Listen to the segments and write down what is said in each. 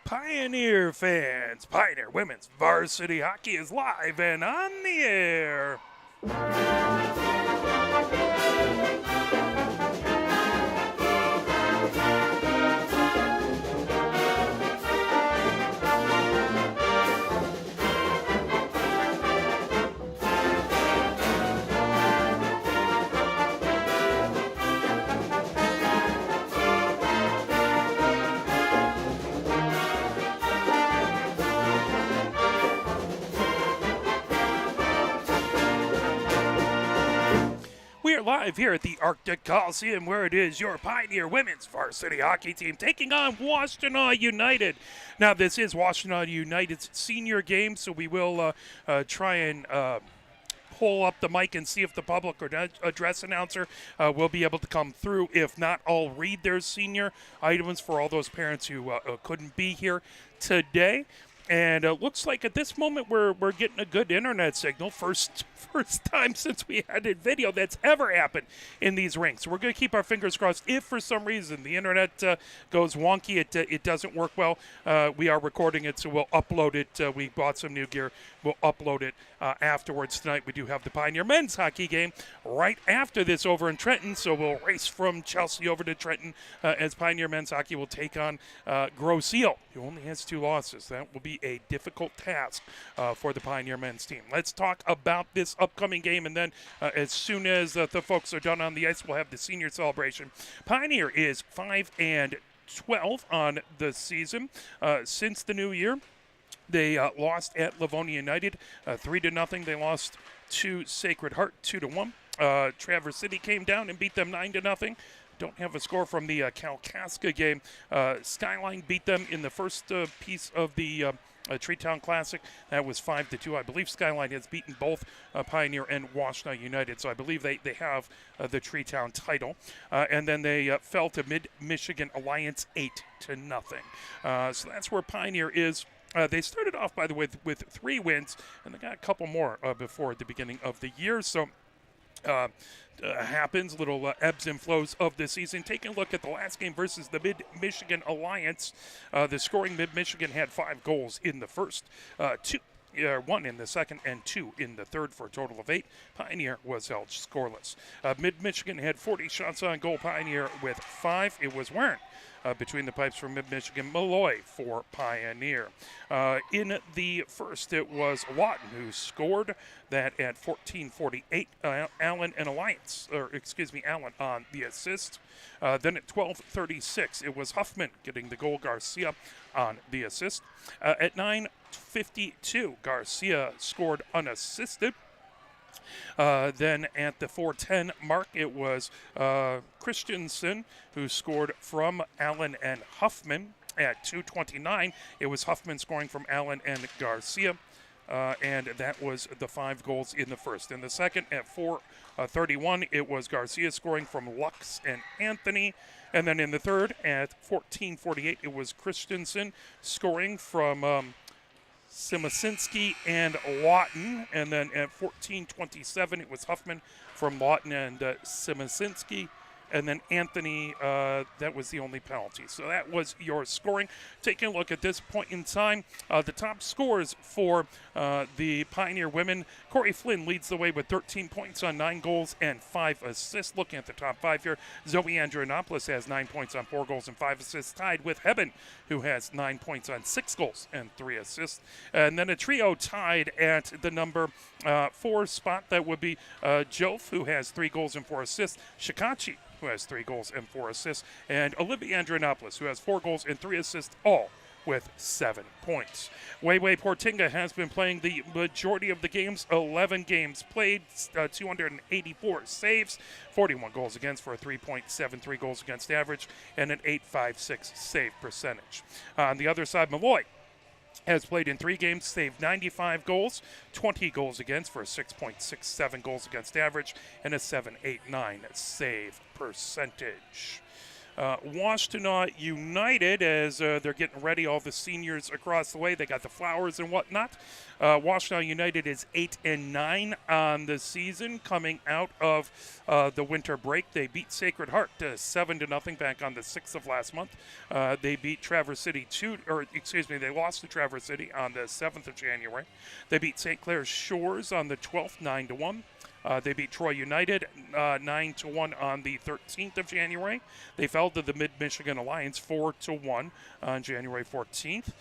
Pioneer fans, Pioneer Women's Varsity Hockey is live and on the air. We are live here at the Arctic Coliseum, where it is your Pioneer Women's Varsity Hockey team taking on Washtenaw United. Now, this is Washtenaw United's senior game, so we will try and pull up the mic and see if the public or address announcer will be able to come through. If not, I'll read their senior items for all those parents who couldn't be here today. And it looks like at this moment we're getting a good internet signal. First time since we had a video that's ever happened in these rinks. So we're going to keep our fingers crossed. If for some reason the internet goes wonky, it doesn't work well, we are recording it, so we'll upload it. We bought some new gear. We'll upload it afterwards tonight. We do have the Pioneer men's hockey game right after this over in Trenton, so we'll race from Chelsea over to Trenton as Pioneer men's hockey will take on Grosse Ile, who only has 2 losses. That will be a difficult task for the Pioneer men's team. Let's talk about this upcoming game, and then as soon as the folks are done on the ice, we'll have the senior celebration. Pioneer is 5-12 on the season since the new year. They lost at Livonia United 3-0. They lost to Sacred Heart 2-1. Traverse City came down and beat them 9-0. Don't have a score from the Kalkaska game. Skyline beat them in the first piece of the Treetown Classic. That was 5-2. I believe Skyline has beaten both Pioneer and Washtenaw United, so I believe they have the Treetown title. And then they fell to Mid-Michigan Alliance 8-0. So that's where Pioneer is. They started off, by the way, with 3 wins, and they got a couple more before the beginning of the year. So happens, little ebbs and flows of the season. Taking a look at the last game versus the Mid-Michigan Alliance, the scoring Mid-Michigan had 5 goals in the first, 1 in the second and 2 in the third for a total of 8. Pioneer was held scoreless. Mid-Michigan had 40 shots on goal. Pioneer with 5. It was Warren between the pipes from Mid-Michigan. Malloy for Pioneer. In the first, it was Lawton who scored that at 14:48. Allen on the assist. Then at 12:36, it was Huffman getting the goal. Garcia on the assist. At 9:52, Garcia scored unassisted. Then at the 4:10 mark, it was Christensen who scored from Allen and Huffman. At 2:29, it was Huffman scoring from Allen and Garcia. And that was the 5 goals in the first. In the second, at 4:31, it was Garcia scoring from Lux and Anthony. And then in the third, at 14:48, it was Christensen scoring from Simosinski and Lawton. And then at 14:27, it was Huffman from Lawton and Simosinski. And then Anthony, that was the only penalty. So that was your scoring. Taking a look at this point in time, the top scores for the Pioneer women. Corey Flynn leads the way with 13 points on 9 goals and 5 assists. Looking at the top 5 here, Zoe Andrianopoulos has 9 points on 4 goals and 5 assists, tied with Hebben, who has 9 points on 6 goals and 3 assists. And then a trio tied at the number 4 spot. That would be Jove, who has 3 goals and 4 assists. Shikachi, who has 3 goals and 4 assists, and Olivia Andrianopoulos, who has 4 goals and 3 assists, all with 7 points. Weiwei Portinga has been playing the majority of the games, 11 games played, 284 saves, 41 goals against for a 3.73 goals against average, and an 8.56 save percentage. On the other side, Malloy has played in 3 games, saved 95 goals, 20 goals against for a 6.67 goals against average, and a 7.89 save percentage. Washtenaw United, as they're getting ready, all the seniors across the way, they got the flowers and whatnot. Washtenaw United is 8-9 on the season, coming out of the winter break. They beat Sacred Heart 7-0 back on the 6th of last month. They beat Traverse City they lost to Traverse City on the 7th of January. They beat St. Clair's Shores on the 12th, 9-1. They beat Troy United 9-1 on the 13th of January. They fell to the Mid-Michigan Alliance 4-1 on January 14th.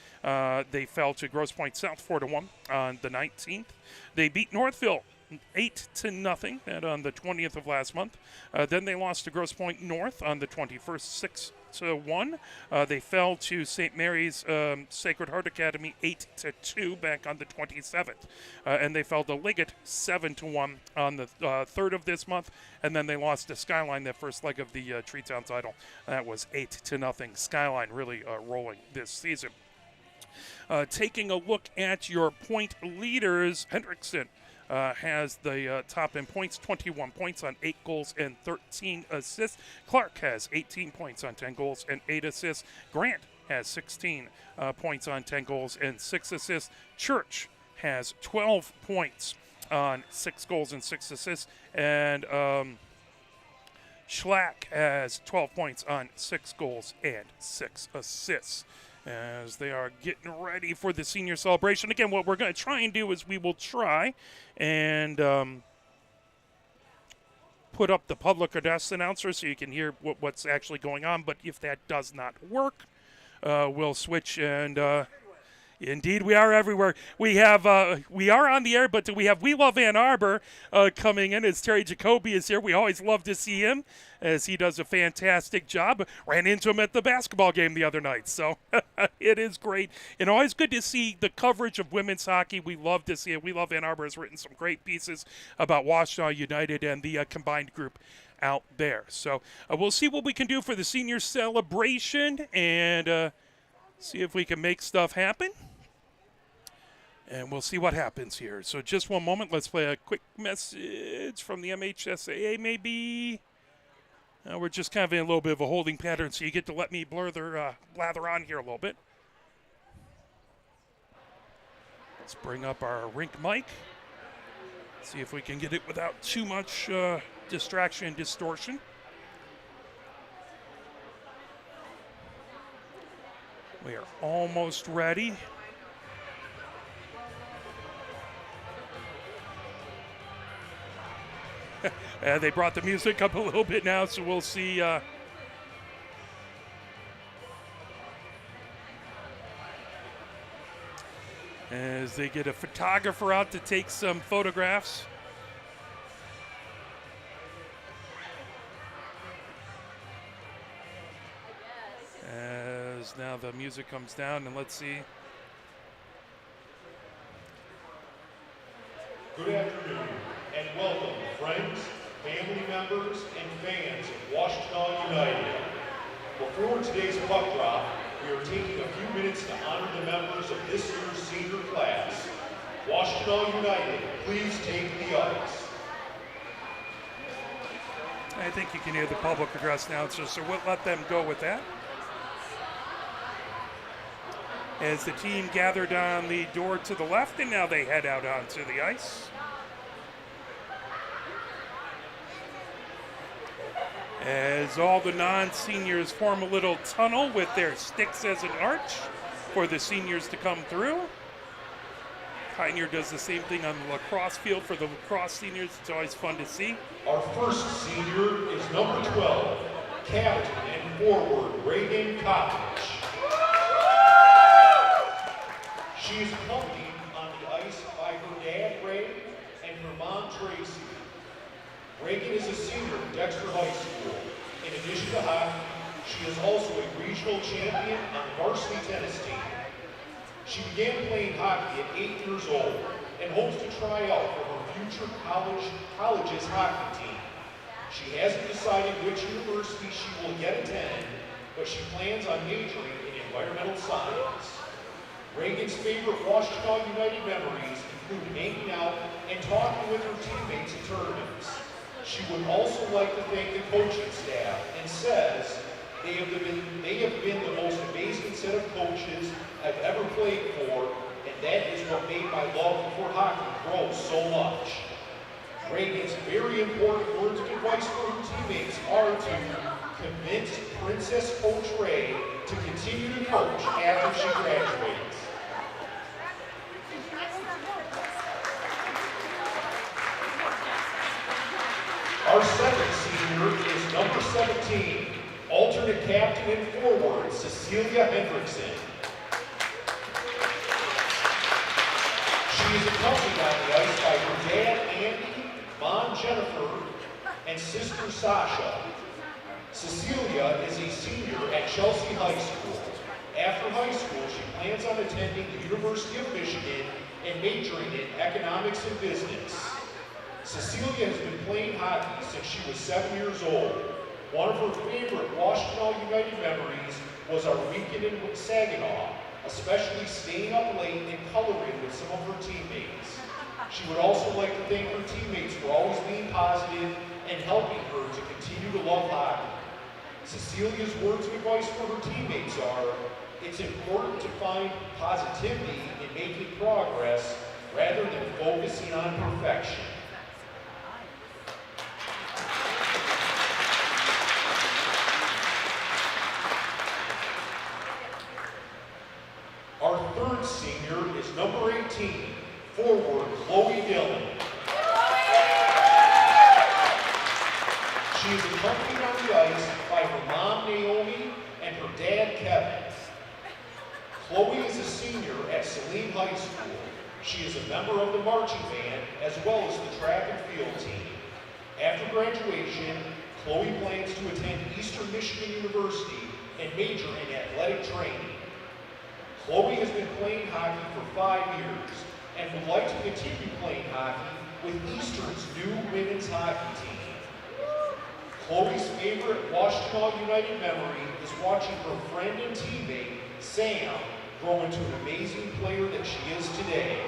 They fell to Grosse Pointe South 4-1 on the 19th. They beat Northville 8-0 on the 20th of last month. Then they lost to Grosse Pointe North on the 21st 6-1. They fell to St. Mary's Sacred Heart Academy 8-2 back on the 27th. And they fell to Liggett 7-1 on the 3rd of this month. And then they lost to Skyline, that first leg of the Treetown title. That was 8-0. Skyline really rolling this season. Taking a look at your point leaders, Hendrickson has the top in points, 21 points on 8 goals and 13 assists. Clark has 18 points on 10 goals and 8 assists. Grant has 16 points on 10 goals and 6 assists. Church has 12 points on 6 goals and 6 assists. And Schlack has 12 points on 6 goals and 6 assists, as they are getting ready for the senior celebration. Again, what we're going to try and do is we will try and put up the public address announcer so you can hear what's actually going on. But if that does not work, we'll switch and indeed, we are everywhere. We are on the air, but we have We Love Ann Arbor coming in as Terry Jacoby is here. We always love to see him as he does a fantastic job. Ran into him at the basketball game the other night, so it is great. And always good to see the coverage of women's hockey. We love to see it. We Love Ann Arbor has written some great pieces about Washtenaw United and the combined group out there. So we'll see what we can do for the senior celebration and see if we can make stuff happen. And we'll see what happens here. So just one moment. Let's play a quick message from the MHSAA maybe. We're just kind of in a little bit of a holding pattern, so you get to let me blather on here a little bit. Let's bring up our rink mic. See if we can get it without too much distraction and distortion. We are almost ready. They brought the music up a little bit now, so we'll see. As they get a photographer out to take some photographs. As now the music comes down, and let's see. Good afternoon, and welcome, friends, family members, and fans of Washtenaw United. Before today's puck drop, we are taking a few minutes to honor the members of this year's senior class. Washtenaw United, please take the ice. I think you can hear the public address announcer, so we'll let them go with that. As the team gathered on the door to the left, and now they head out onto the ice. As all the non-seniors form a little tunnel with their sticks as an arch for the seniors to come through. Pioneer does the same thing on the lacrosse field for the lacrosse seniors. It's always fun to see. Our first senior is number 12, captain and forward Reagan Cottich. She is accompanied on the ice by her dad, Ray, and her mom, Tracy. Reagan is a senior at Dexter High School. In addition to hockey, she is also a regional champion on the varsity tennis team. She began playing hockey at 8 years old and hopes to try out for her future college's hockey team. She hasn't decided which university she will yet attend, but she plans on majoring in environmental science. Reagan's favorite Washtenaw United memories include hanging out and talking with her teammates at tournaments. She would also like to thank the coaching staff and says, They have been the most amazing set of coaches I've ever played for, and that is what made my love for hockey grow so much. Reagan's very important words of advice for her teammates are to convince Princess Coach Ray to continue to coach after she graduates. Our second senior is number 17, alternate captain and forward, Cecilia Hendrickson. She is accompanied on the ice by her dad, Andy, mom, Jennifer, and sister, Sasha. Cecilia is a senior at Chelsea High School. After high school, she plans on attending the University of Michigan and majoring in economics and business. Cecilia has been playing hockey since she was 7 years old. One of her favorite Washtenaw United memories was our weekend in Saginaw, especially staying up late and coloring with some of her teammates. She would also like to thank her teammates for always being positive and helping her to continue to love hockey. Cecilia's words of advice for her teammates are, it's important to find positivity in making progress rather than focusing on perfection. Our third senior is number 18, forward Chloe Dillon. She is accompanied on the ice by her mom Naomi and her dad Kevin. Chloe is a senior at Saline High School. She is a member of the marching band as well as the track and field team. After graduation, Chloe plans to attend Eastern Michigan University and major in athletic training. Chloe has been playing hockey for 5 years and would like to continue playing hockey with Eastern's new women's hockey team. Chloe's favorite Washtenaw United memory is watching her friend and teammate, Sam, grow into an amazing player that she is today.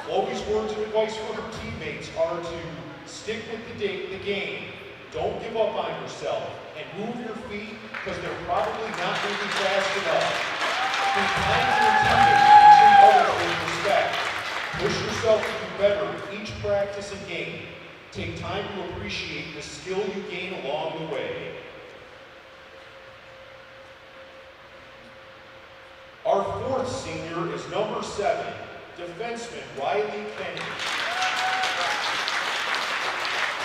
Chloe's words of advice for her teammates are to stick with the game, don't give up on yourself, and move your feet because they're probably not moving fast enough. Be kind to your teammates and treat others with respect. Push yourself to do better each practice and game. Take time to appreciate the skill you gain along the way. Our fourth senior is number 7, defenseman Riley Kennedy.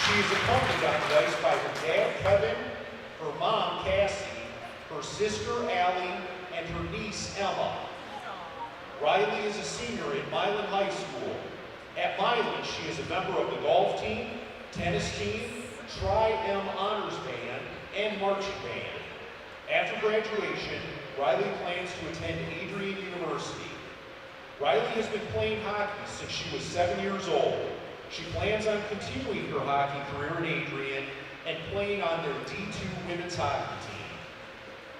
She is accompanied on the ice by her dad Kevin, her mom Cassie, her sister Allie, and her niece Emma. Riley is a senior at Milan High School. At Milan, she is a member of the golf team, tennis team, Tri-M Honors Band, and marching band. After graduation, Riley plans to attend Adrian University. Riley has been playing hockey since she was 7 years old. She plans on continuing her hockey career in Adrian and playing on their D2 women's hockey team.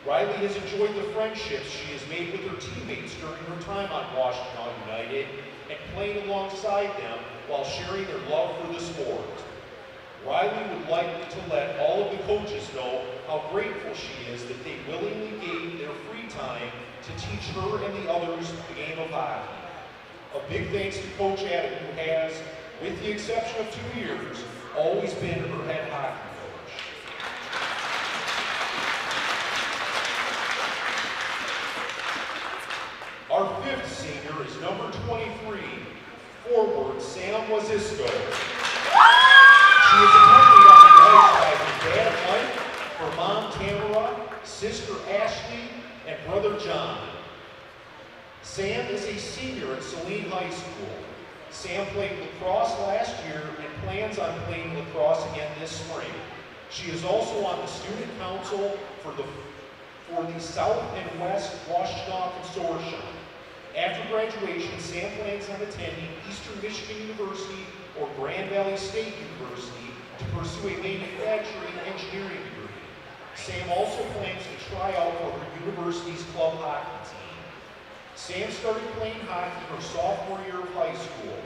Riley has enjoyed the friendships she has made with her teammates during her time on Washtenaw United and playing alongside them while sharing their love for the sport. Riley would like to let all of the coaches know how grateful she is that they willingly gave their free time to teach her and the others the game of hockey. A big thanks to Coach Adam, who has, with the exception of 2 years, always been her head hockey coach. Our fifth senior is number 23, forward Sam Wazisco. She is accompanied on the ice by her dad Mike, her mom Tamara, sister Ashley, and brother John. Sam is a senior at Saline High School. Sam played lacrosse last year and plans on playing lacrosse again this spring. She is also on the student council for the South and West Washtenaw Consortium. After graduation, Sam plans on attending Eastern Michigan University or Grand Valley State University to pursue a manufacturing engineering degree. Sam also plans to try out for her university's club hockey team. Sam started playing hockey her sophomore year of high school.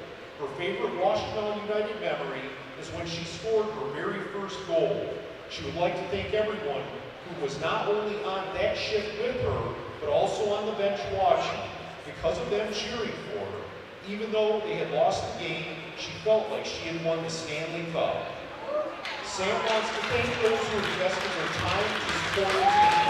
Her favorite Washtenaw United memory is when she scored her very first goal. She would like to thank everyone who was not only on that shift with her, but also on the bench watching. Because of them cheering for her, even though they had lost the game, she felt like she had won the Stanley Cup. Sam wants to thank those who invested their time to support her team.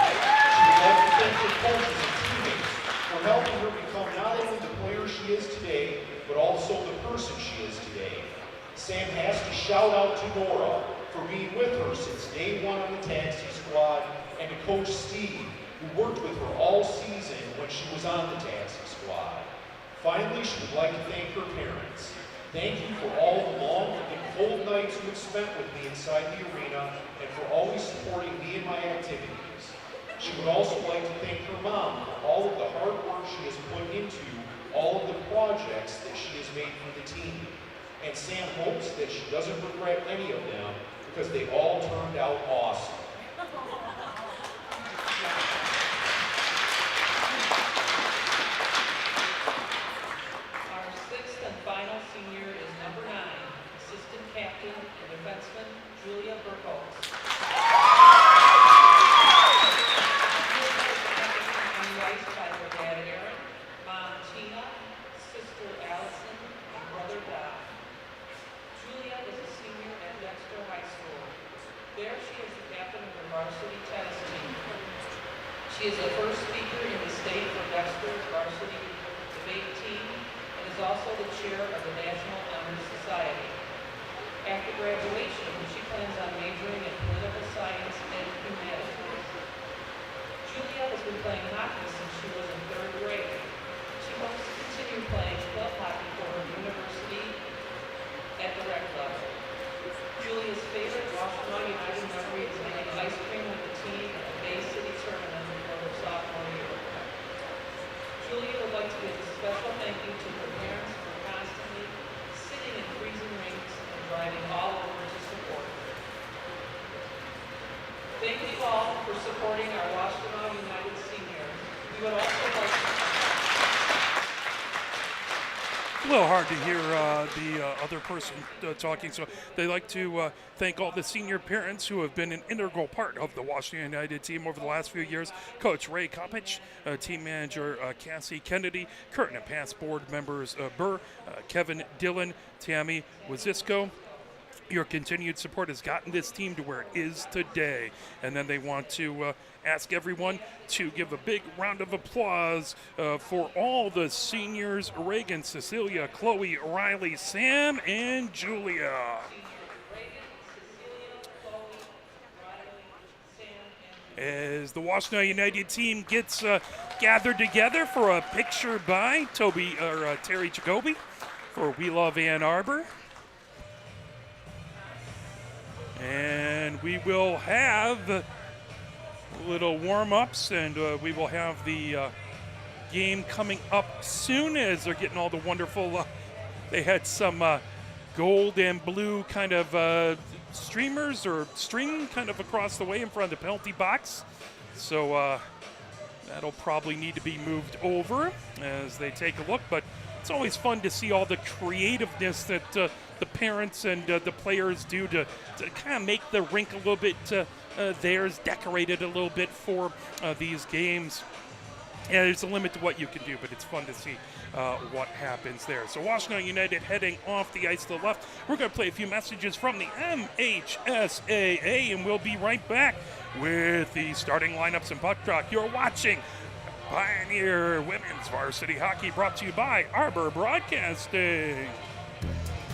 She would like to thank her coaches and teammates for helping her become not only the player she is today, but also the person she is today. Sam has to shout out to Nora for being with her since day one on the taxi squad, and to Coach Steve, who worked with her all season when she was on the taxi squad. Finally, she would like to thank her parents. Thank you for all the long and cold nights you have spent with me inside the arena and for always supporting me in my activities. She would also like to thank her mom for all of the hard work she has put into all of the projects that she has made for the team. And Sam hopes that she doesn't regret any of them because they all turned out awesome. Our sixth and final senior is number 9, assistant captain and defenseman Julia Burkholz. On the ice by her dad Aaron, mom Tina, sister Allison, and brother Don. Julia is a senior at Dexter High School. There she is the captain of the varsity tennis team. She is the first speaker in the state for Dexter's varsity debate team and is also the chair of the National Honor Society. After graduation, she plans on majoring in political science and humanities. Julia has been playing hockey since she was in 3rd grade. She hopes to continue playing club hockey for her university at the rec level. Julia's favorite Washtenaw United memory is eating ice cream with the team at the Bay City tournament for her sophomore year. Julia would like to give a special thank you to her parents for constantly sitting in freezing rinks and driving all over to support her. Thank you all for supporting our Washtenaw United seniors. We would also like to... A little hard to hear the other person talking, so they like to thank all the senior parents who have been an integral part of the Washtenaw United team over the last few years. Coach Ray Kopich, team manager Cassie Kennedy, current and past board members Burr, Kevin Dillon, Tammy Wazisco. Your continued support has gotten this team to where it is today. And then they want to ask everyone to give a big round of applause for all the seniors: Reagan, Cecilia, Chloe, Riley, Sam, and Julia. As the Washtenaw United team gets gathered together for a picture by Terry Jacoby for We Love Ann Arbor. And we will have little warm-ups, and we will have the game coming up soon as they're getting all the wonderful, they had some gold and blue kind of streamers or string kind of across the way in front of the penalty box. So that'll probably need to be moved over as they take a look, but it's always fun to see all the creativeness that the parents and the players do to kind of make the rink a little bit theirs, decorated a little bit for these games. And there's a limit to what you can do, but it's fun to see what happens there. So Washtenaw United heading off the ice to the left. We're going to play a few messages from the MHSAA, and we'll be right back with the starting lineups and puck talk. You're watching Pioneer Women's Varsity Hockey, brought to you by Arbor Broadcasting.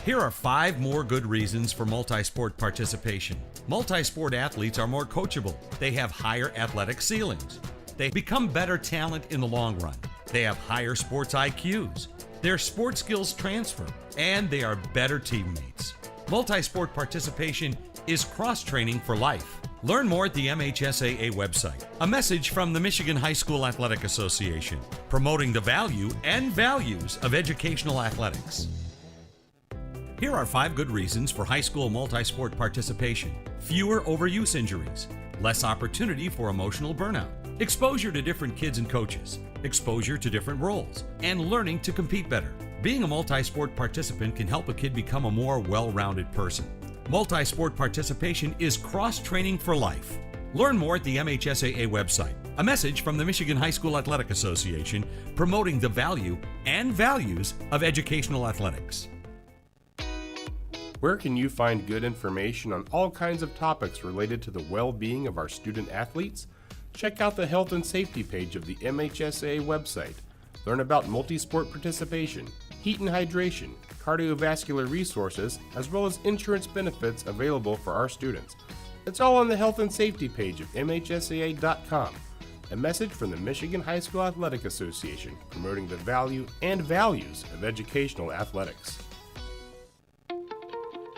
Here are 5 more good reasons for multi-sport participation. Multi-sport athletes are more coachable. They have higher athletic ceilings. They become better talent in the long run. They have higher sports IQs. Their sport skills transfer, and they are better teammates. Multi-sport participation is cross-training for life. Learn more at the MHSAA website. A message from the Michigan High School Athletic Association, promoting the value and values of educational athletics. Here are 5 good reasons for high school multi-sport participation. Fewer overuse injuries, less opportunity for emotional burnout, exposure to different kids and coaches, exposure to different roles, and learning to compete better. Being a multi-sport participant can help a kid become a more well-rounded person. Multi-sport participation is cross-training for life. Learn more at the MHSAA website. A message from the Michigan High School Athletic Association promoting the value and values of educational athletics. Where can you find good information on all kinds of topics related to the well-being of our student athletes? Check out the health and safety page of the MHSAA website. Learn about multi-sport participation, heat and hydration, cardiovascular resources, as well as insurance benefits available for our students. It's all on the health and safety page of MHSAA.com. A message from the Michigan High School Athletic Association promoting the value and values of educational athletics.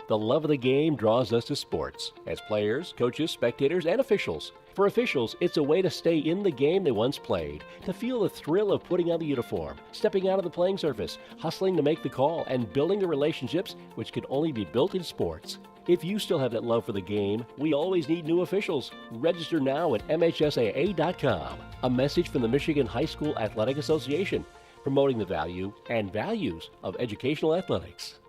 The love of the game draws us to sports, as players, coaches, spectators, and officials. For officials, it's a way to stay in the game they once played, to feel the thrill of putting on the uniform, stepping out of the playing surface, hustling to make the call, and building the relationships which can only be built in sports. If you still have that love for the game, we always need new officials. Register now at MHSAA.com. A message from the Michigan High School Athletic Association, promoting the value and values of educational athletics.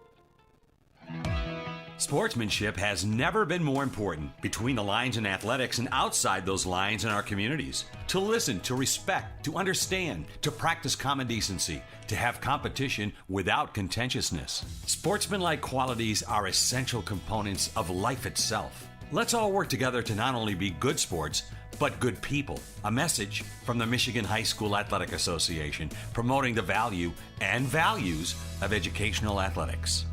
Sportsmanship has never been more important between the lines in athletics and outside those lines in our communities. To listen, to respect, to understand, to practice common decency, to have competition without contentiousness. Sportsmanlike qualities are essential components of life itself. Let's all work together to not only be good sports, but good people. A message from the Michigan High School Athletic Association promoting the value and values of educational athletics.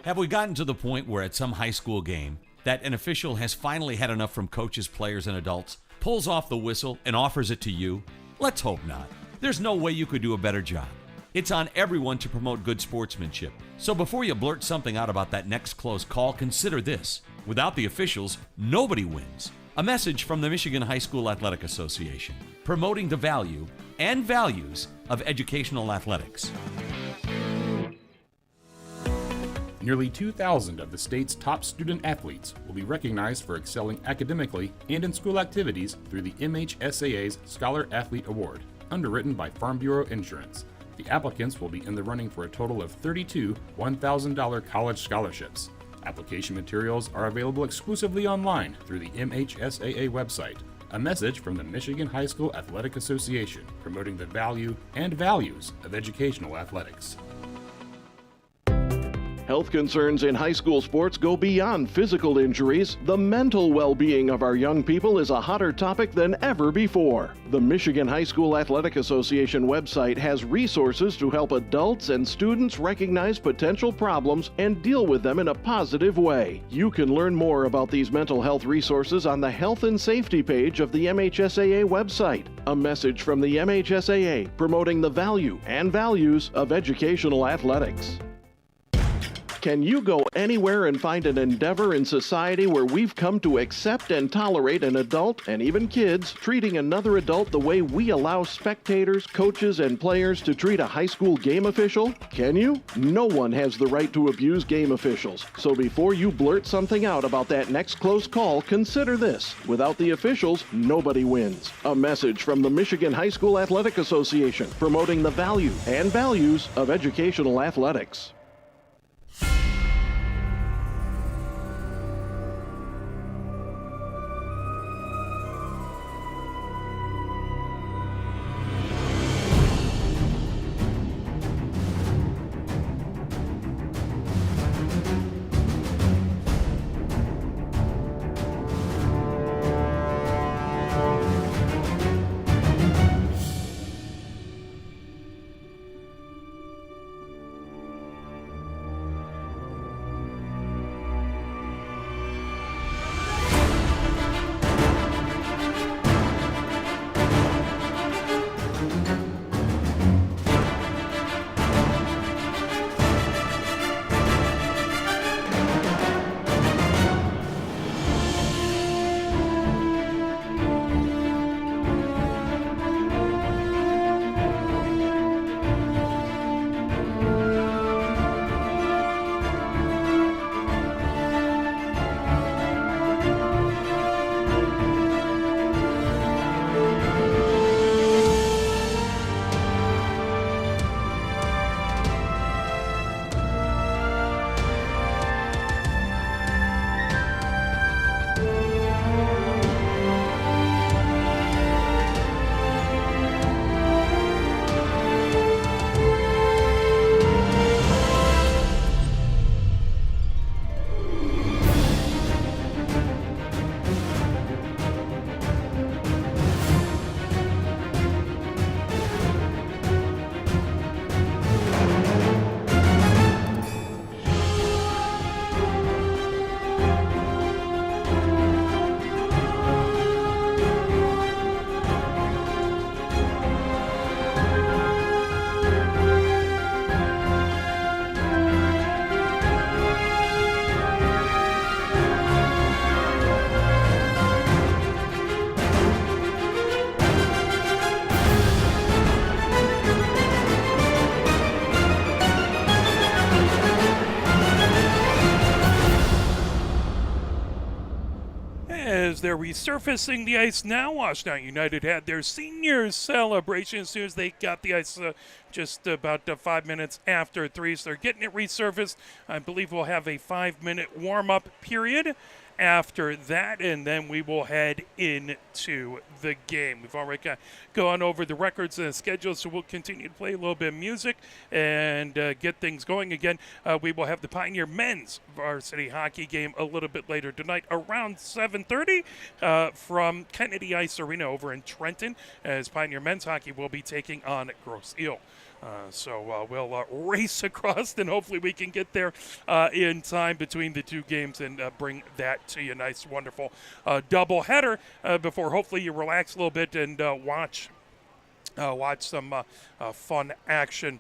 Have we gotten to the point where at some high school game that an official has finally had enough from coaches, players, and adults, pulls off the whistle, and offers it to you? Let's hope not. There's no way you could do a better job. It's on everyone to promote good sportsmanship. So before you blurt something out about that next close call, consider this. Without the officials, nobody wins. A message from the Michigan High School Athletic Association, promoting the value and values of educational athletics. Nearly 2,000 of the state's top student athletes will be recognized for excelling academically and in school activities through the MHSAA's Scholar Athlete Award, underwritten by Farm Bureau Insurance. The applicants will be in the running for a total of 32 $1,000 college scholarships. Application materials are available exclusively online through the MHSAA website. A message from the Michigan High School Athletic Association promoting the value and values of educational athletics. Health concerns in high school sports go beyond physical injuries. The mental well-being of our young people is a hotter topic than ever before. The Michigan High School Athletic Association website has resources to help adults and students recognize potential problems and deal with them in a positive way. You can learn more about these mental health resources on the Health and Safety page of the MHSAA website. A message from the MHSAA promoting the value and values of educational athletics. Can you go anywhere and find an endeavor in society where we've come to accept and tolerate an adult, and even kids, treating another adult the way we allow spectators, coaches, and players to treat a high school game official? Can you? No one has the right to abuse game officials. So before you blurt something out about that next close call, consider this. Without the officials, nobody wins. A message from the Michigan High School Athletic Association promoting the value and values of educational athletics. they're resurfacing the ice now. Washtenaw United had their seniors celebration as soon as they got the ice just about 5 minutes after 3. So they're getting it resurfaced. I believe we'll have a 5-minute warm-up period after that, and then we will head into the game. We've already gone over the records and the schedule, so we'll continue to play a little bit of music and get things going again. We will have the Pioneer men's varsity hockey game a little bit later tonight around 7:30 from Kennedy Ice Arena over in Trenton, as Pioneer men's hockey will be taking on Grosse Ile. So we'll race across, and hopefully we can get there in time between the two games and bring that to you. Nice, wonderful double header before hopefully you relax a little bit and watch some fun action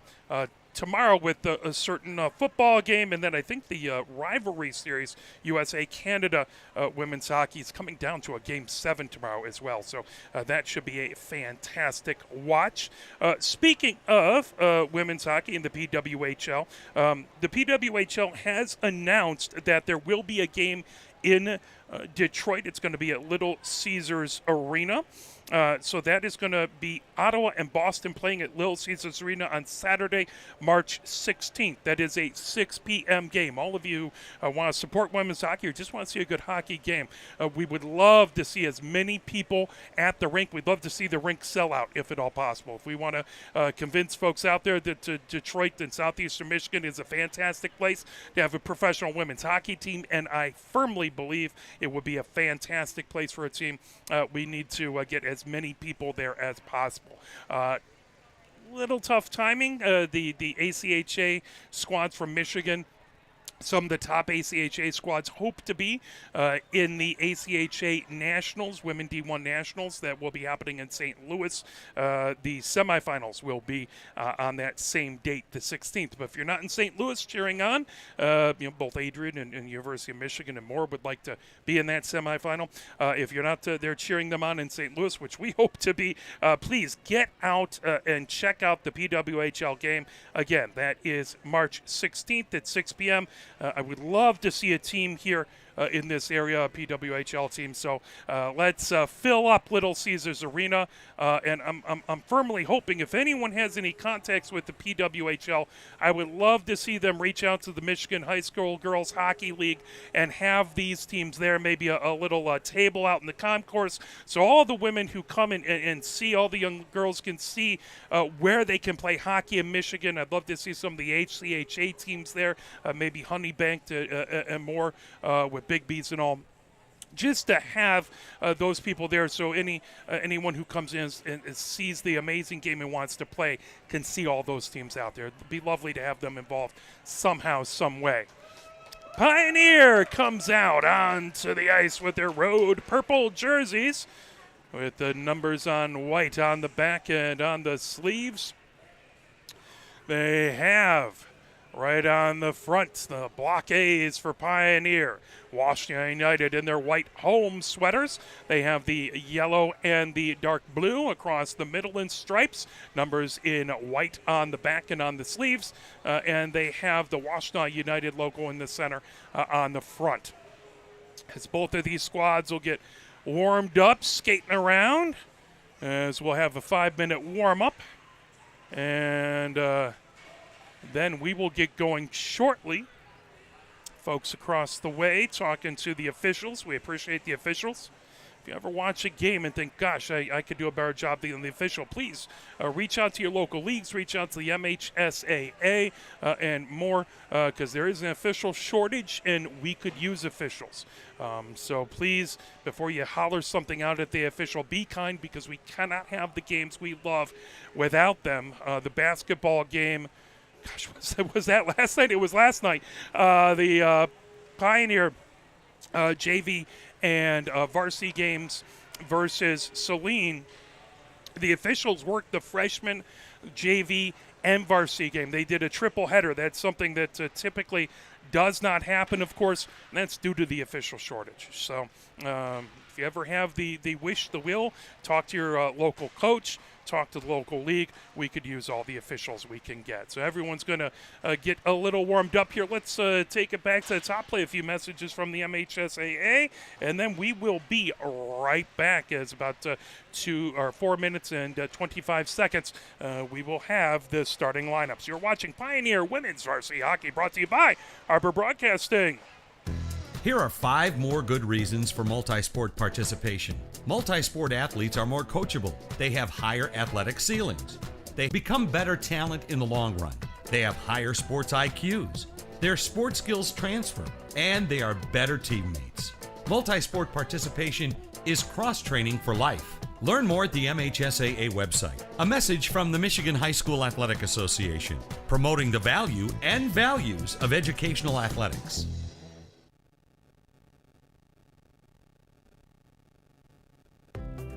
tomorrow with a certain football game, and then I think the rivalry series, USA-Canada women's hockey, is coming down to a Game 7 tomorrow as well. So that should be a fantastic watch. Speaking of women's hockey in the PWHL, the PWHL has announced that there will be a game in Detroit. It's going to be at Little Caesars Arena. So that is going to be Ottawa and Boston playing at Little Caesars Arena on Saturday, March 16th. That is a 6 p.m. game. All of you want to support women's hockey or just want to see a good hockey game, we would love to see as many people at the rink. We'd love to see the rink sell out if at all possible. If we want to convince folks out there that Detroit and southeastern Michigan is a fantastic place to have a professional women's hockey team, and I firmly believe it would be a fantastic place for a team, we need to get as many people there as possible. Little tough timing. The ACHA squads from Michigan, some of the top ACHA squads hope to be in the ACHA Nationals, Women D1 Nationals, that will be happening in St. Louis. The semifinals will be on that same date, the 16th. But if you're not in St. Louis cheering on, both Adrian and University of Michigan and more would like to be in that semifinal. If you're not there cheering them on in St. Louis, which we hope to be, please get out and check out the PWHL game. Again, that is March 16th at 6 p.m. I would love to see a team here in this area, a PWHL team. So let's fill up Little Caesars Arena. And I'm firmly hoping if anyone has any contacts with the PWHL, I would love to see them reach out to the Michigan High School Girls Hockey League and have these teams there, maybe a little table out in the concourse, so all the women who come and see, all the young girls can see where they can play hockey in Michigan. I'd love to see some of the HCHA teams there, maybe Honeybank and more with Big Bees and all, just to have those people there, so anyone who comes in and sees the amazing game and wants to play can see all those teams out there. It'd be lovely to have them involved somehow, some way. Pioneer comes out onto the ice with their road purple jerseys with the numbers on white on the back and on the sleeves. They have right on the front the block A's for Pioneer. Washtenaw United in their white home sweaters. They have the yellow and the dark blue across the middle in stripes. Numbers in white on the back and on the sleeves. And they have the Washtenaw United logo in the center on the front. As both of these squads will get warmed up, skating around, as we'll have a 5-minute warm-up. And then we will get going shortly. Folks across the way talking to the officials. We appreciate the officials. If you ever watch a game and think, gosh, I could do a better job than the official, please reach out to your local leagues, reach out to the MHSAA and more, because there is an official shortage and we could use officials. So please, before you holler something out at the official, be kind, because we cannot have the games we love without them. The basketball game, gosh, was that last night? It was last night. The Pioneer JV and varsity games versus Saline. The officials worked the freshman, JV, and varsity game. They did a triple header. That's something that typically does not happen, of course, and that's due to the official shortage. So If you ever have the wish, the will, talk to your local coach, talk to the local league. We could use all the officials we can get. So everyone's going to get a little warmed up here. Let's take it back to the top, play a few messages from the MHSAA, and then we will be right back. It's about 4 minutes and 25 seconds. We will have the starting lineups. You're watching Pioneer Women's Varsity Hockey, brought to you by Arbor Broadcasting. Here are 5 more good reasons for multi-sport participation. Multi-sport athletes are more coachable. They have higher athletic ceilings. They become better talent in the long run. They have higher sports IQs. Their sport skills transfer, and they are better teammates. Multi-sport participation is cross-training for life. Learn more at the MHSAA website. A message from the Michigan High School Athletic Association, promoting the value and values of educational athletics.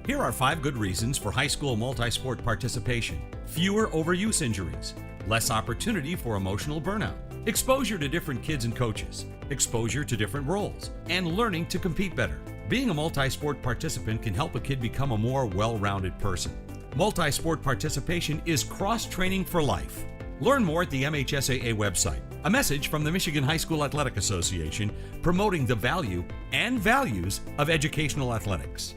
Here are 5 good reasons for high school multi-sport participation. Fewer overuse injuries, less opportunity for emotional burnout, exposure to different kids and coaches, exposure to different roles, and learning to compete better. Being a multi-sport participant can help a kid become a more well-rounded person. Multi-sport participation is cross-training for life. Learn more at the MHSAA website. A message from the Michigan High School Athletic Association, promoting the value and values of educational athletics.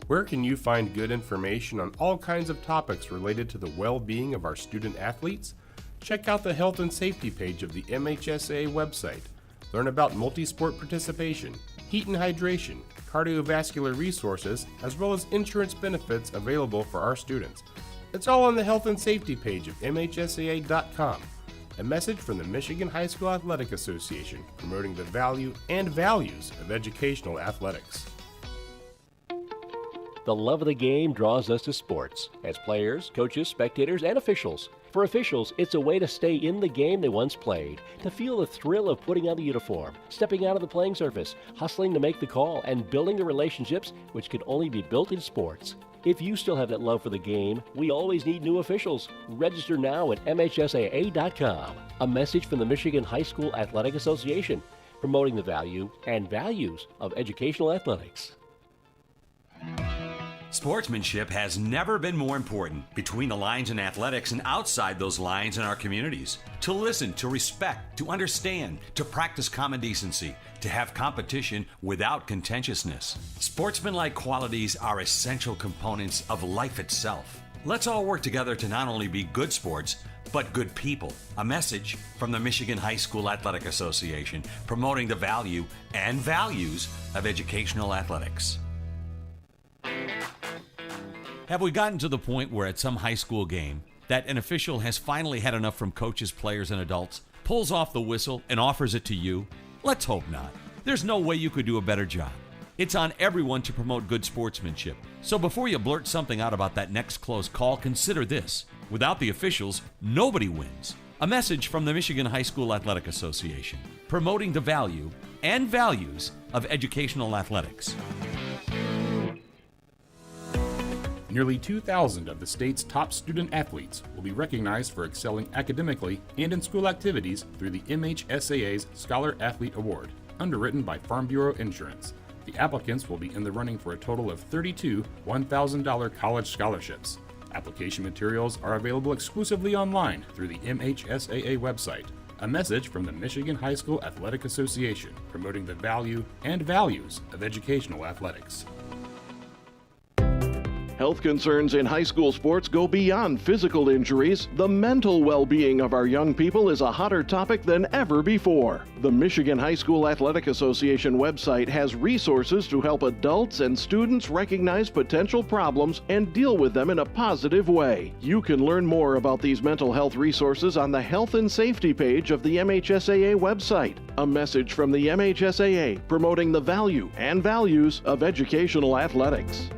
Where can you find good information on all kinds of topics related to the well-being of our student athletes? Check out the health and safety page of the MHSAA website. Learn about multi-sport participation, heat and hydration, cardiovascular resources, as well as insurance benefits available for our students. It's all on the health and safety page of MHSAA.com. A message from the Michigan High School Athletic Association, promoting the value and values of educational athletics. The love of the game draws us to sports, as players, coaches, spectators, and officials. For officials, it's a way to stay in the game they once played, to feel the thrill of putting on the uniform, stepping out of the playing surface, hustling to make the call, and building the relationships which can only be built in sports. If you still have that love for the game, we always need new officials. Register now at MHSAA.com. A message from the Michigan High School Athletic Association, promoting the value and values of educational athletics. Sportsmanship has never been more important between the lines in athletics and outside those lines in our communities. To listen, to respect, to understand, to practice common decency, to have competition without contentiousness. Sportsmanlike qualities are essential components of life itself. Let's all work together to not only be good sports, but good people. A message from the Michigan High School Athletic Association, promoting the value and values of educational athletics. Have we gotten to the point where at some high school game that an official has finally had enough from coaches, players, and adults, pulls off the whistle, and offers it to you? Let's hope not. There's no way you could do a better job. It's on everyone to promote good sportsmanship. So before you blurt something out about that next close call, consider this. Without the officials, nobody wins. A message from the Michigan High School Athletic Association, promoting the value and values of educational athletics. Nearly 2,000 of the state's top student athletes will be recognized for excelling academically and in school activities through the MHSAA's Scholar Athlete Award, underwritten by Farm Bureau Insurance. The applicants will be in the running for a total of 32 $1,000 college scholarships. Application materials are available exclusively online through the MHSAA website. A message from the Michigan High School Athletic Association, promoting the value and values of educational athletics. Health concerns in high school sports go beyond physical injuries. The mental well-being of our young people is a hotter topic than ever before. The Michigan High School Athletic Association website has resources to help adults and students recognize potential problems and deal with them in a positive way. You can learn more about these mental health resources on the health and safety page of the MHSAA website. A message from the MHSAA, promoting the value and values of educational athletics.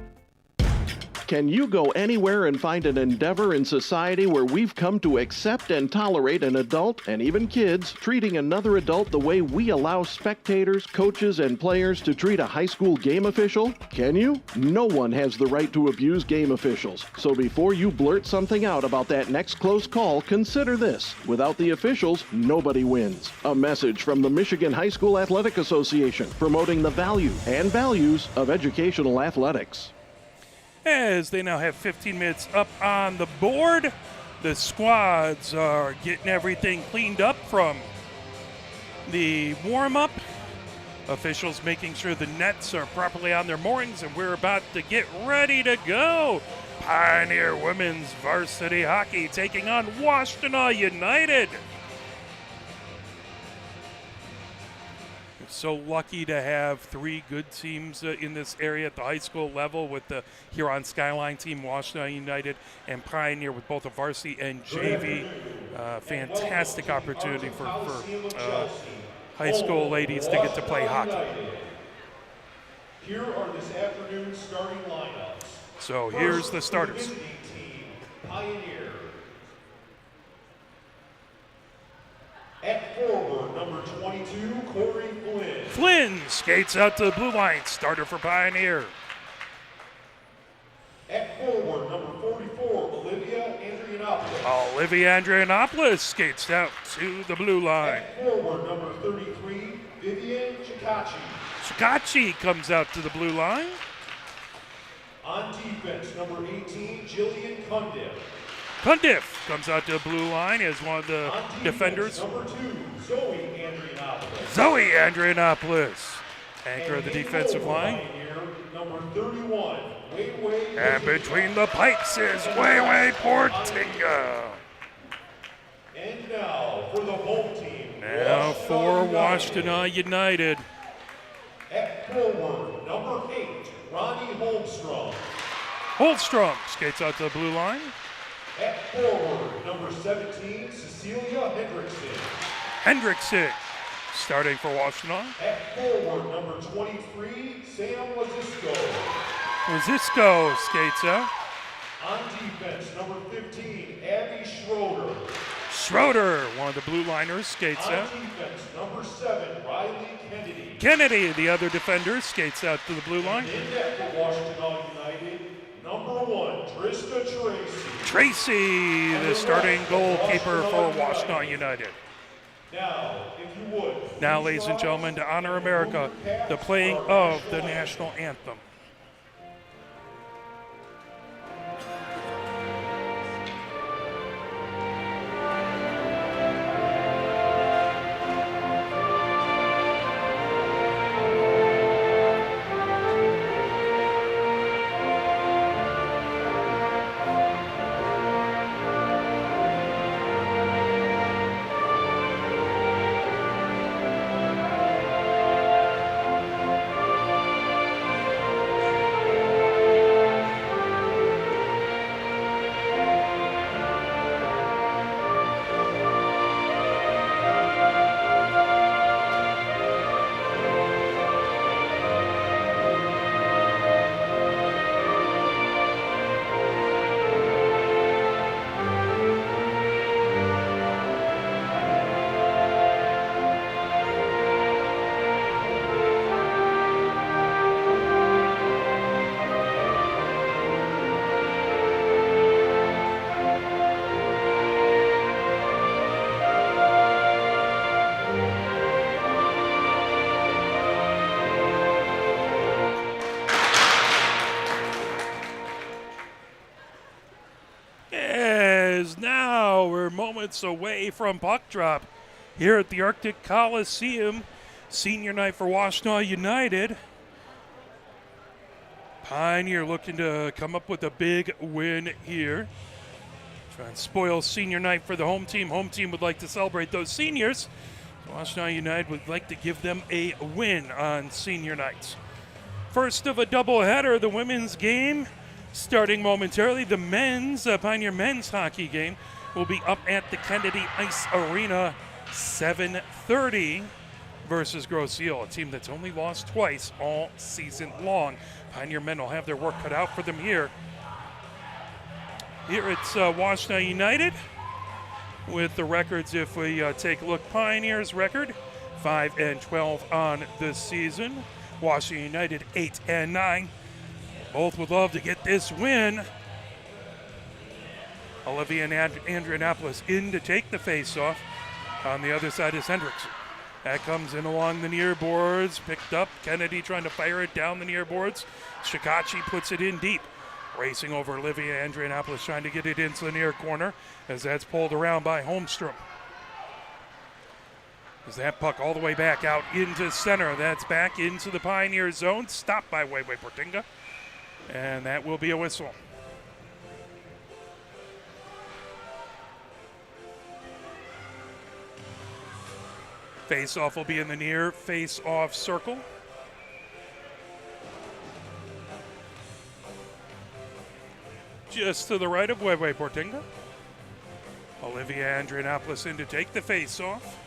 Can you go anywhere and find an endeavor in society where we've come to accept and tolerate an adult, and even kids, treating another adult the way we allow spectators, coaches, and players to treat a high school game official? Can you? No one has the right to abuse game officials. So before you blurt something out about that next close call, consider this. Without the officials, nobody wins. A message from the Michigan High School Athletic Association, promoting the value and values of educational athletics. As they now have 15 minutes up on the board, the squads are getting everything cleaned up from the warm-up. Officials making sure the nets are properly on their moorings, and we're about to get ready to go. Pioneer Women's Varsity Hockey taking on Washtenaw United. So lucky to have three good teams in this area at the high school level, with the Huron Skyline team, Washtenaw United, and Pioneer with both a varsity and JV. Fantastic opportunity for high school ladies to get to play hockey. Here are this afternoon's starting lineups. So here's the starters. Team, Pioneer. At forward, number 22, Corey Flynn. Flynn skates out to the blue line, starter for Pioneer. At forward, number 44, Olivia Andrianopoulos. Olivia Andrianopoulos skates out to the blue line. At forward, number 33, Vivian Chikachi. Chikachi comes out to the blue line. On defense, number 18, Jillian Cundiff. Cundiff comes out to the blue line as one of the On defenders. Number 2, Zoe Andrianopoulos. Zoe Andrianopoulos, anchor of the defensive line. Pioneer, number 31, Wei And between the pipes is Wei Portinga. And now for the home team. Now for Washtenaw United. At forward, number 8, Ronnie Holmstrom. Holstrom skates out to the blue line. At forward, number 17, Cecilia Hendrickson. Hendrickson starting for Washtenaw. At forward, number 23, Sam Lazisco. Lazisco skates out. On defense, number 15, Abby Schroeder. Schroeder, one of the blue liners, skates On out. defense, number 7, Riley Kennedy. Kennedy, the other defender, skates out to the blue line. In net for Washtenaw United, number 1, Trista Tracy. Tracy, the starting goalkeeper for Washtenaw United. Now, if you would. Now, ladies and gentlemen, to honor America, the playing of the national anthem. Now we're moments away from puck drop here at the Arctic Coliseum. Senior night for Washtenaw United. Pioneer looking to come up with a big win here. Try and spoil senior night for the home team. Home team would like to celebrate those seniors. Washtenaw United would like to give them a win on senior nights. First of a doubleheader, the women's game. Starting momentarily, the men's, Pioneer men's hockey game will be up at the Kennedy Ice Arena, 7:30 versus Grosse Ile, a team that's only lost twice all season long. Pioneer men will have their work cut out for them here Here it's Washtenaw United with the records. If we take a look, Pioneers record 5-12 on the season. Washtenaw United 8-9. Both would love to get this win. Olivia and Andrianapolis in to take the face-off. On the other side is Hendrickson. That comes in along the near boards, picked up. Kennedy trying to fire it down the near boards. Shikachi puts it in deep. Racing over Olivia Andrianapolis, trying to get it into the near corner as that's pulled around by Holmstrom. As that puck all the way back out into center. That's back into the Pioneer zone. Stopped by Weiwei Portinga. And that will be a whistle. Face-off will be in the near face-off circle. Just to the right of Weiwei Portinga. Olivia Andrianapolis in to take the face-off.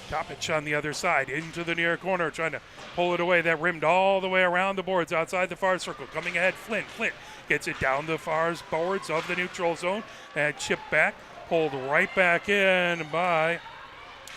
Topic on the other side, into the near corner, trying to pull it away. That rimmed all the way around the boards, outside the far circle. Coming ahead, Flynn. Flynn gets it down the far boards of the neutral zone. And chipped back, pulled right back in by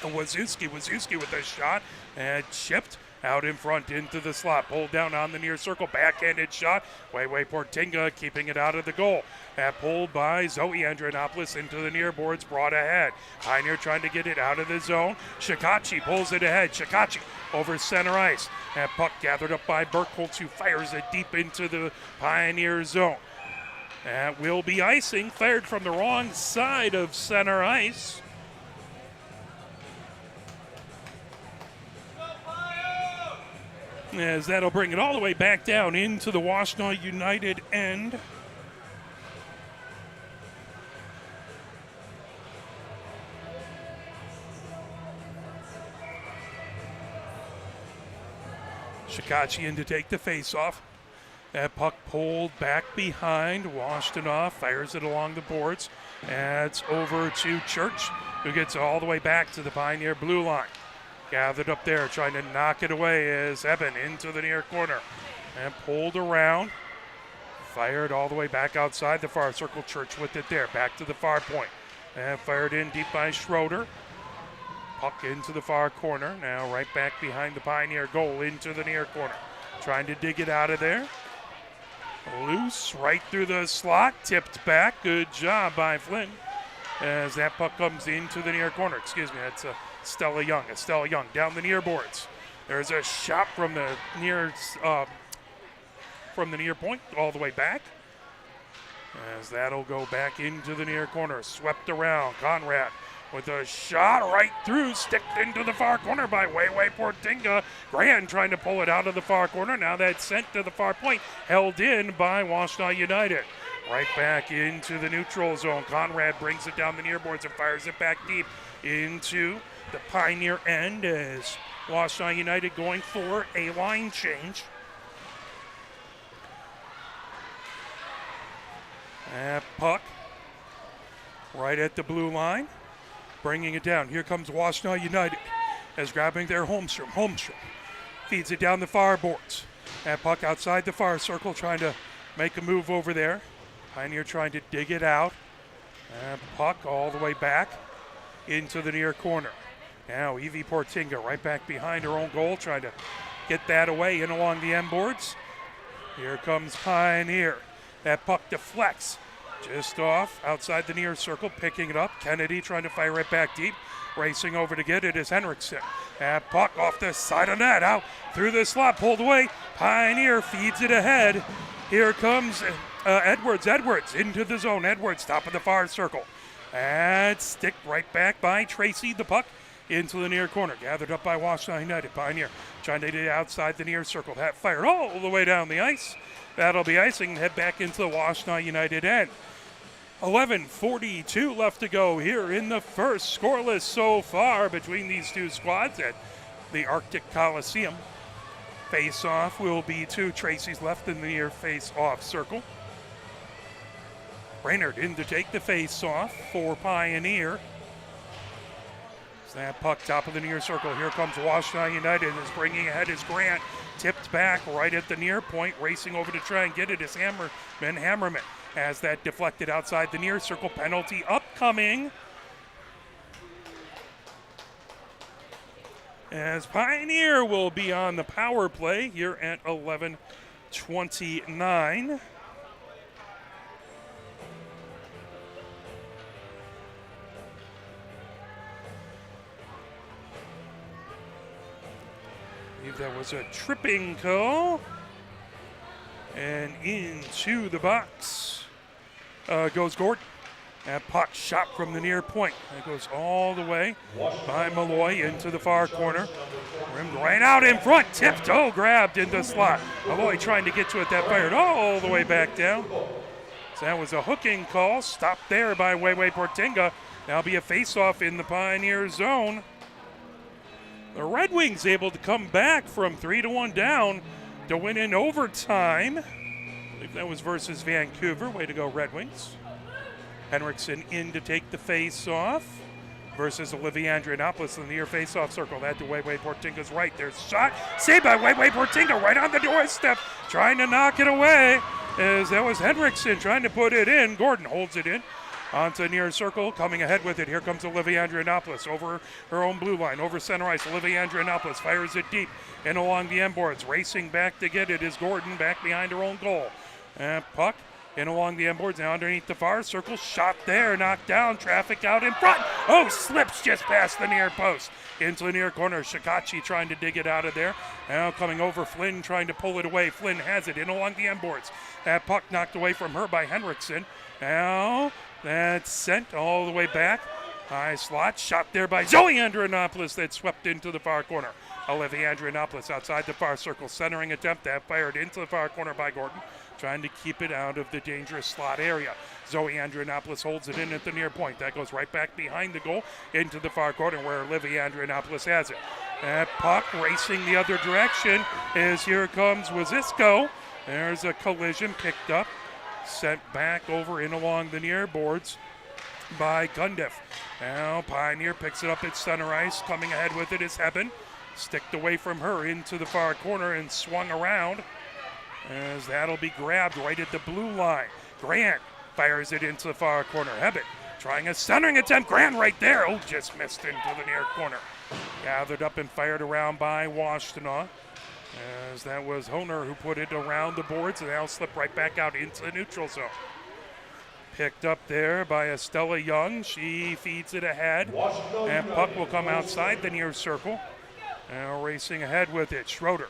Wazewski. Wazewski with a shot and chipped out in front into the slot. Pulled down on the near circle. Backhanded shot. Weiwei Portinga keeping it out of the goal. That pulled by Zoe Andrianapolis into the near boards. Brought ahead. Pioneer trying to get it out of the zone. Shikachi pulls it ahead. Shikachi over center ice. That puck gathered up by Burkholz, who fires it deep into the Pioneer zone. That will be icing. Fired from the wrong side of center ice. As that'll bring it all the way back down into the Washtenaw United end. Shikachi in to take the face-off. That puck pulled back behind. Washtenaw fires it along the boards. That's over to Church, who gets all the way back to the Pioneer blue line. Gathered up there, trying to knock it away as Eben into the near corner. And pulled around. Fired all the way back outside the far circle. Church with it there. Back to the far point. And fired in deep by Schroeder. Puck into the far corner. Now right back behind the Pioneer goal into the near corner. Trying to dig it out of there. Loose right through the slot. Tipped back. Good job by Flynn. As that puck comes into the near corner. Excuse me, that's Stella Young. Estella Young down the near boards. There's a shot from the near point all the way back. As that'll go back into the near corner. Swept around. Conrad with a shot right through. Sticked into the far corner by Weiwei Portinga. Grand trying to pull it out of the far corner. Now that's sent to the far point. Held in by Washtenaw United. Right back into the neutral zone. Conrad brings it down the near boards and fires it back deep into the Pioneer end as Washtenaw United going for a line change. That puck right at the blue line, bringing it down. Here comes Washtenaw United as grabbing their Holmstrom. Holmstrom feeds it down the far boards. That puck outside the far circle, trying to make a move over there. Pioneer trying to dig it out. And puck all the way back into the near corner. Now Evie Portinga right back behind her own goal, trying to get that away in along the end boards. Here comes Pioneer. That puck deflects just off outside the near circle, picking it up. Kennedy trying to fire it back deep. Racing over to get it is Henriksen. That puck off the side of net, out through the slot, pulled away. Pioneer feeds it ahead. Here comes Edwards. Edwards into the zone. Edwards top of the far circle. And sticked right back by Tracy. The puck into the near corner. Gathered up by Washtenaw United. Pioneer trying to get it outside the near circle. That fired all the way down the ice. That'll be icing. Head back into the Washtenaw United end. 11:42 left to go here in the first. Scoreless so far between these two squads at the Arctic Coliseum. Face-off will be to Tracy's left in the near face-off circle. Brainerd in to take the face-off for Pioneer. Snap puck top of the near circle. Here comes Washtenaw United. Is bringing ahead is Grant. Tipped back right at the near point. Racing over to try and get it is Hammerman. as that deflected outside the near circle. Penalty upcoming. As Pioneer will be on the power play here at 11:29. I believe that was a tripping call. And into the box goes Gordon. That puck shot from the near point. It goes all the way by Malloy into the far corner. Rimmed right out in front. Tiptoe grabbed into slot. Malloy trying to get to it. That fired all the way back down. So that was a hooking call. Stopped there by Weiwei Portinga. That'll be a face-off in the Pioneer zone. The Red Wings able to come back from 3-1 down to win in overtime. I believe that was versus Vancouver. Way to go, Red Wings. Henriksen in to take the face-off versus Olivia Andrianopoulos in the near face-off circle. That to Weiwei Portinga's right. There's a shot. Saved by Weiwei Portinga right on the doorstep. Trying to knock it away. As that was Henriksen trying to put it in. Gordon holds it in. Onto near circle, coming ahead with it. Here comes Olivia Andrianopoulos over her own blue line, over center ice. Olivia Andrianopoulos fires it deep and along the end boards. Racing back to get it is Gordon back behind her own goal. Puck in along the end boards, now underneath the far circle. Shot there, knocked down, traffic out in front. Oh, slips just past the near post. Into the near corner, Shikachi trying to dig it out of there. Now coming over, Flynn trying to pull it away. Flynn has it in along the end boards. That puck knocked away from her by Henriksen. Now that's sent all the way back. High slot, shot there by Zoe Andrianopoulos that swept into the far corner. Olivia Andrianopoulos outside the far circle, centering attempt that fired into the far corner by Gordon, trying to keep it out of the dangerous slot area. Zoe Andrianopoulos holds it in at the near point. That goes right back behind the goal into the far corner where Olivia Andrianopoulos has it. That puck racing the other direction as here comes Wazisko. There's a collision picked up, sent back over in along the near boards by Gundiff. Now Pioneer picks it up at center ice. Coming ahead with it is Hebben. Sticked away from her into the far corner and swung around as that'll be grabbed right at the blue line. Grant fires it into the far corner. Hebben trying a centering attempt. Grant right there. Oh, just missed into the near corner. Gathered up and fired around by Washtenaw. As that was Honer who put it around the boards and now slipped right back out into the neutral zone. Picked up there by Estella Young. She feeds it ahead. And puck will come outside the near circle. Now racing ahead with it. Schroeder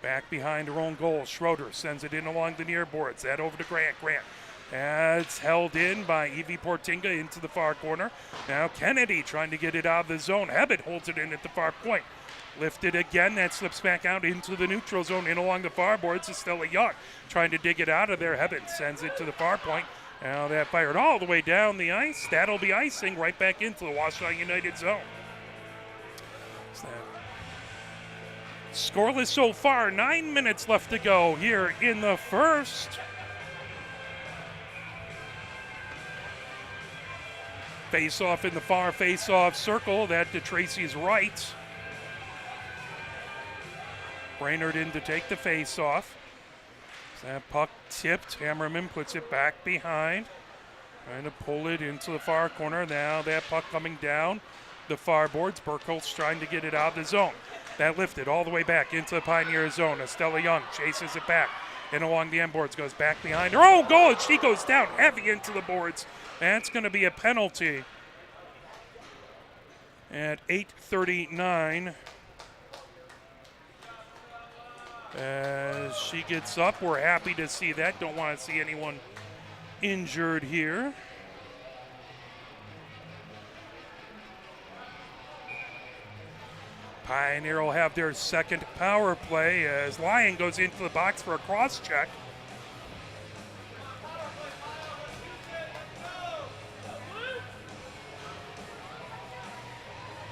back behind her own goal. Schroeder sends it in along the near boards. That over to Grant. Grant. It's held in by Evie Portinga into the far corner. Now Kennedy trying to get it out of the zone. Hebbett holds it in at the far point. Lifted again. That slips back out into the neutral zone in along the far boards. Estella Young trying to dig it out of there. Hebbett sends it to the far point. Now that fired all the way down the ice. That'll be icing right back into the Washtenaw United zone. Scoreless so far. 9 minutes left to go here in the first. Face-off in the far face-off circle. That to Tracy's right. Brainerd in to take the face-off. That puck tipped. Hammerman puts it back behind. Trying to pull it into the far corner. Now that puck coming down the far boards. Burkholz trying to get it out of the zone. That lifted all the way back into the Pioneer zone. Estella Young chases it back. And along the end boards, goes back behind her. Oh, goal! And she goes down heavy into the boards. That's going to be a penalty at 8:39. As she gets up, we're happy to see that. Don't want to see anyone injured here. Pioneer will have their second power play as Lyon goes into the box for a cross check.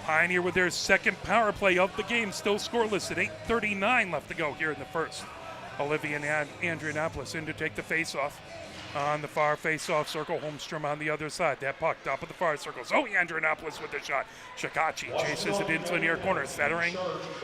Pioneer with their second power play of the game, still scoreless at 8:39 left to go here in the first. Olivia Andrianopoulos in to take the face-off. on the far face-off circle. Holmstrom on the other side. That puck, top of the far circle. Zoe Andronopoulos with the shot. Shikachi chases it into the near corner, centering,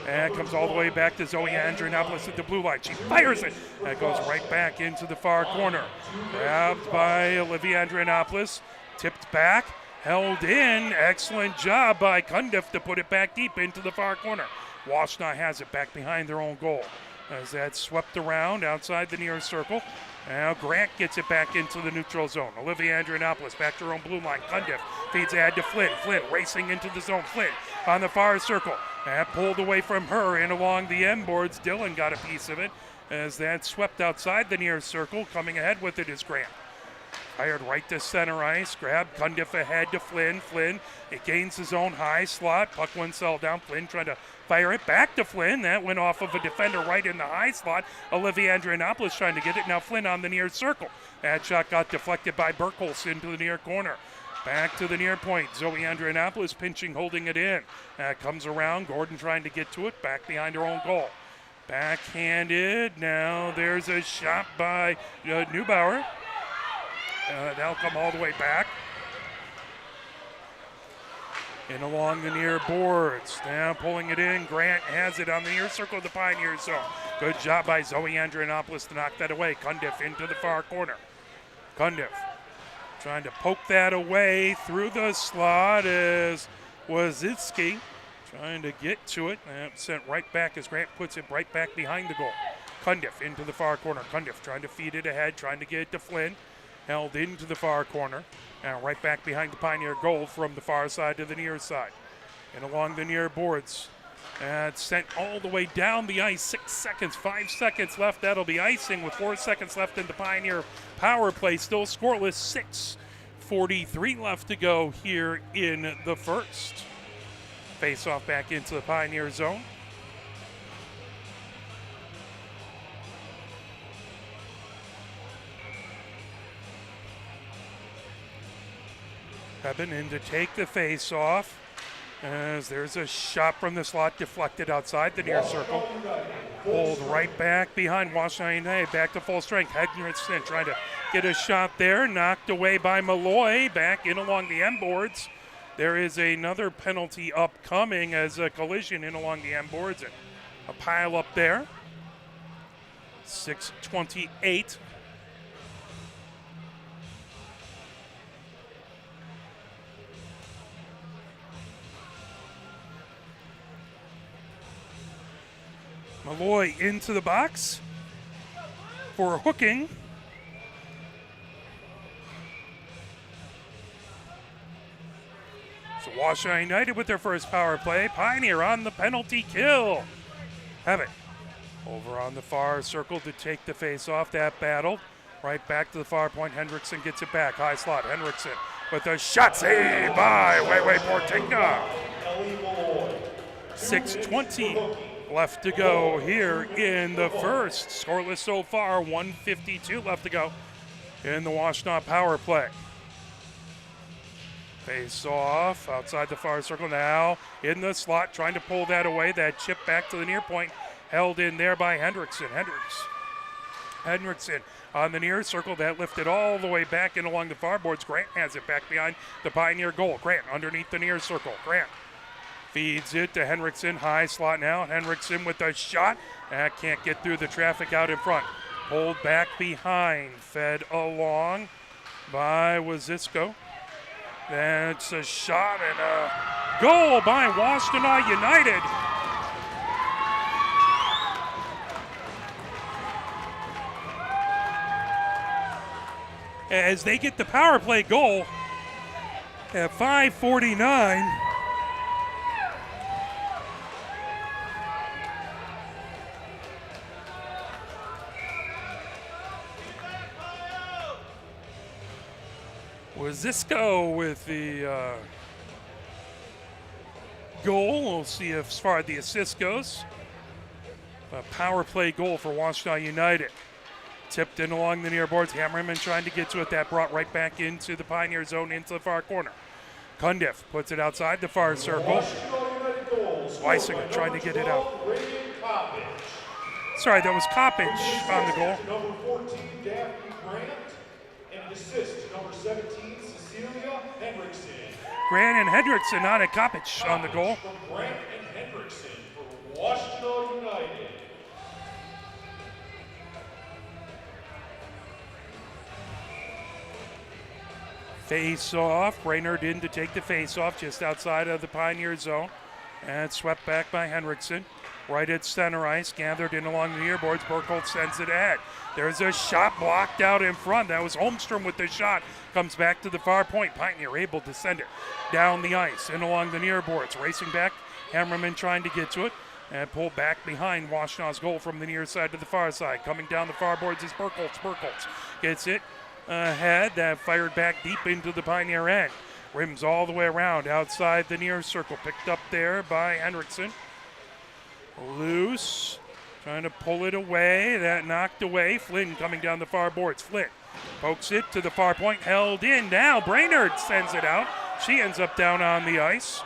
and comes all the way back to Zoe Andronopoulos at the blue line. She fires it. That goes right back into the far corner. Grabbed by Olivia Andronopoulos. Tipped back. Held in. Excellent job by Cundiff to put it back deep into the far corner. Washtenaw has it back behind their own goal. As that's swept around outside the near circle. Now Grant gets it back into the neutral zone. Olivia Andronopoulos back to her own blue line. Cundiff feeds ahead to Flynn. Flynn racing into the zone. Flynn on the far circle. And pulled away from her and along the end boards. Dillon got a piece of it as that swept outside the near circle. Coming ahead with it is Grant. Fired right to center ice. Grabbed. Cundiff ahead to Flynn. Flynn, it gains his own high slot. Puck one cell down. Flynn trying to fire it back to Flynn. That went off of a defender right in the high slot. Olivia Andronopoulos trying to get it. Now Flynn on the near circle. That shot got deflected by Burkholz into the near corner. Back to the near point. Zoe Andronopoulos pinching, holding it in. Comes around. Gordon trying to get to it. Back behind her own goal. Backhanded. Now there's a shot by Neubauer. That'll come all the way back. And along the near boards. Now pulling it in. Grant has it on the near circle of the Pioneer zone. Good job by Zoe Andronopoulos to knock that away. Cundiff into the far corner. Cundiff trying to poke that away through the slot as Wazitsky trying to get to it. And sent right back as Grant puts it right back behind the goal. Cundiff into the far corner. Cundiff trying to feed it ahead, trying to get it to Flynn. Held into the far corner. Now right back behind the Pioneer goal from the far side to the near side. And along the near boards. And sent all the way down the ice. 6 seconds, 5 seconds left. That'll be icing with 4 seconds left in the Pioneer power play. Still scoreless. 6:43 left to go here in the first. Face off back into the Pioneer zone. Eben in to take the face off as there's a shot from the slot deflected outside the near circle. Pulled right back behind Washtenaw United, back to full strength. Hedgerson trying to get a shot there, knocked away by Malloy, back in along the end boards. There is another penalty upcoming as a collision in along the end boards and a pile up there. 6:28. Malloy into the box for a hooking. So Washtenaw United with their first power play. Pioneer on the penalty kill. Have it. Over on the far circle to take the face off. That battle. Right back to the far point. Henriksen gets it back. High slot. Henriksen with a shot saved by Weiwei Portigna. 6:20 left to go here in the first. Scoreless so far, 1:52 left to go in the Washtenaw power play. Face off outside the far circle now in the slot, trying to pull that away. That chip back to the near point, held in there by Henriksen. Henriksen on the near circle, that lifted all the way back and along the far boards. Grant has it back behind the Pioneer goal. Grant underneath the near circle. Grant feeds it to Henriksen, high slot now. Henriksen with a shot. That can't get through the traffic out in front. Pulled back behind, fed along by Wazisco. That's a shot and a goal by Washtenaw United. As they get the power play goal at 5:49. Wazisco with the goal. We'll see if, as far as the assist goes. A power play goal for Washtenaw United. Tipped in along the near boards. Hammerman trying to get to it. That brought right back into the Pioneer zone, into the far corner. Cundiff puts it outside the far circle. Weisinger trying to get it out. Sorry, that was Coppage on the goal. Number 14, Daphne Grant. and an assist to number 17, Cecilia Hendrickson. Grant and Hendrickson on it. Kopic on the goal. From Grant and Hendrickson for Washtenaw United. Face off. Brainerd in to take the face off just outside of the Pioneer zone. And swept back by Hendrickson. Right at center ice, gathered in along the near boards. Burkholz sends it ahead. There's a shot blocked out in front. That was Holmstrom with the shot. Comes back to the far point. Pioneer able to send it down the ice and along the near boards. Racing back, Hammerman trying to get to it. And pulled back behind Washtenaws' goal from the near side to the far side. Coming down the far boards is Burkholz. Burkholz gets it ahead. That fired back deep into the Pioneer end. Rims all the way around outside the near circle. Picked up there by Hendrickson. Loose. Trying to pull it away. That knocked away. Flynn coming down the far boards. Flynn pokes it to the far point. Held in. Now Brainerd sends it out. She ends up down on the ice.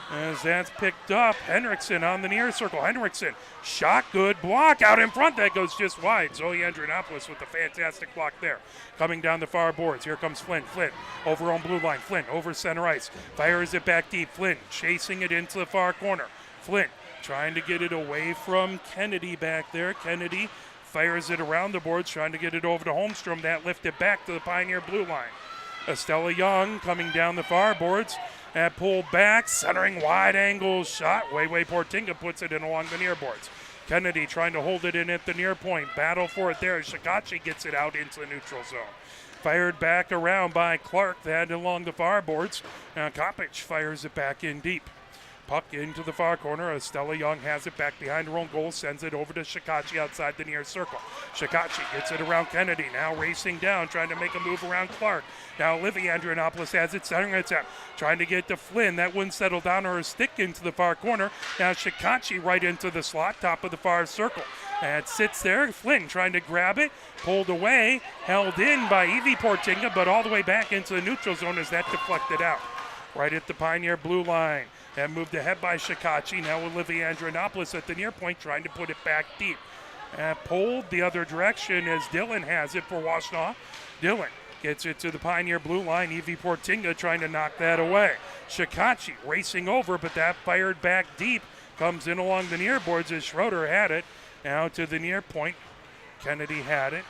As that's picked up, Hendrickson on the near circle. Hendrickson, shot good, block out in front. That goes just wide. Zoe Andronopoulos with a fantastic block there. Coming down the far boards. Here comes Flynn. Flynn over on blue line. Flynn over center ice. Fires it back deep. Flynn chasing it into the far corner. Flynn trying to get it away from Kennedy back there. Kennedy fires it around the boards, trying to get it over to Holmstrom. That lifted back to the Pioneer blue line. Estella Young coming down the far boards. That pulled back, centering wide angle shot. Weiwei Portinga puts it in along the near boards. Kennedy trying to hold it in at the near point. Battle for it there. Shikachi gets it out into the neutral zone. Fired back around by Clark. That along the far boards. Now Kopic fires it back in deep. Puck into the far corner. Estella Young has it back behind her own goal. Sends it over to Shikachi outside the near circle. Shikachi gets it around Kennedy. Now racing down, trying to make a move around Clark. Now Olivia Andronopoulos has it, centering it out. Trying to get to Flynn. That wouldn't settle down her stick into the far corner. Now Shikachi right into the slot, top of the far circle. And it sits there. Flynn trying to grab it. Pulled away. Held in by Evie Portinga, but all the way back into the neutral zone as that deflected out. Right at the Pioneer blue line. That moved ahead by Shikachi. Now Olivia Andronopoulos at the near point trying to put it back deep. Pulled the other direction as Dillon has it for Washtenaw. Dillon gets it to the Pioneer blue line. Evie Portinga trying to knock that away. Shikachi racing over, but that fired back deep. Comes in along the near boards as Schroeder had it. Now to the near point. Kennedy had it.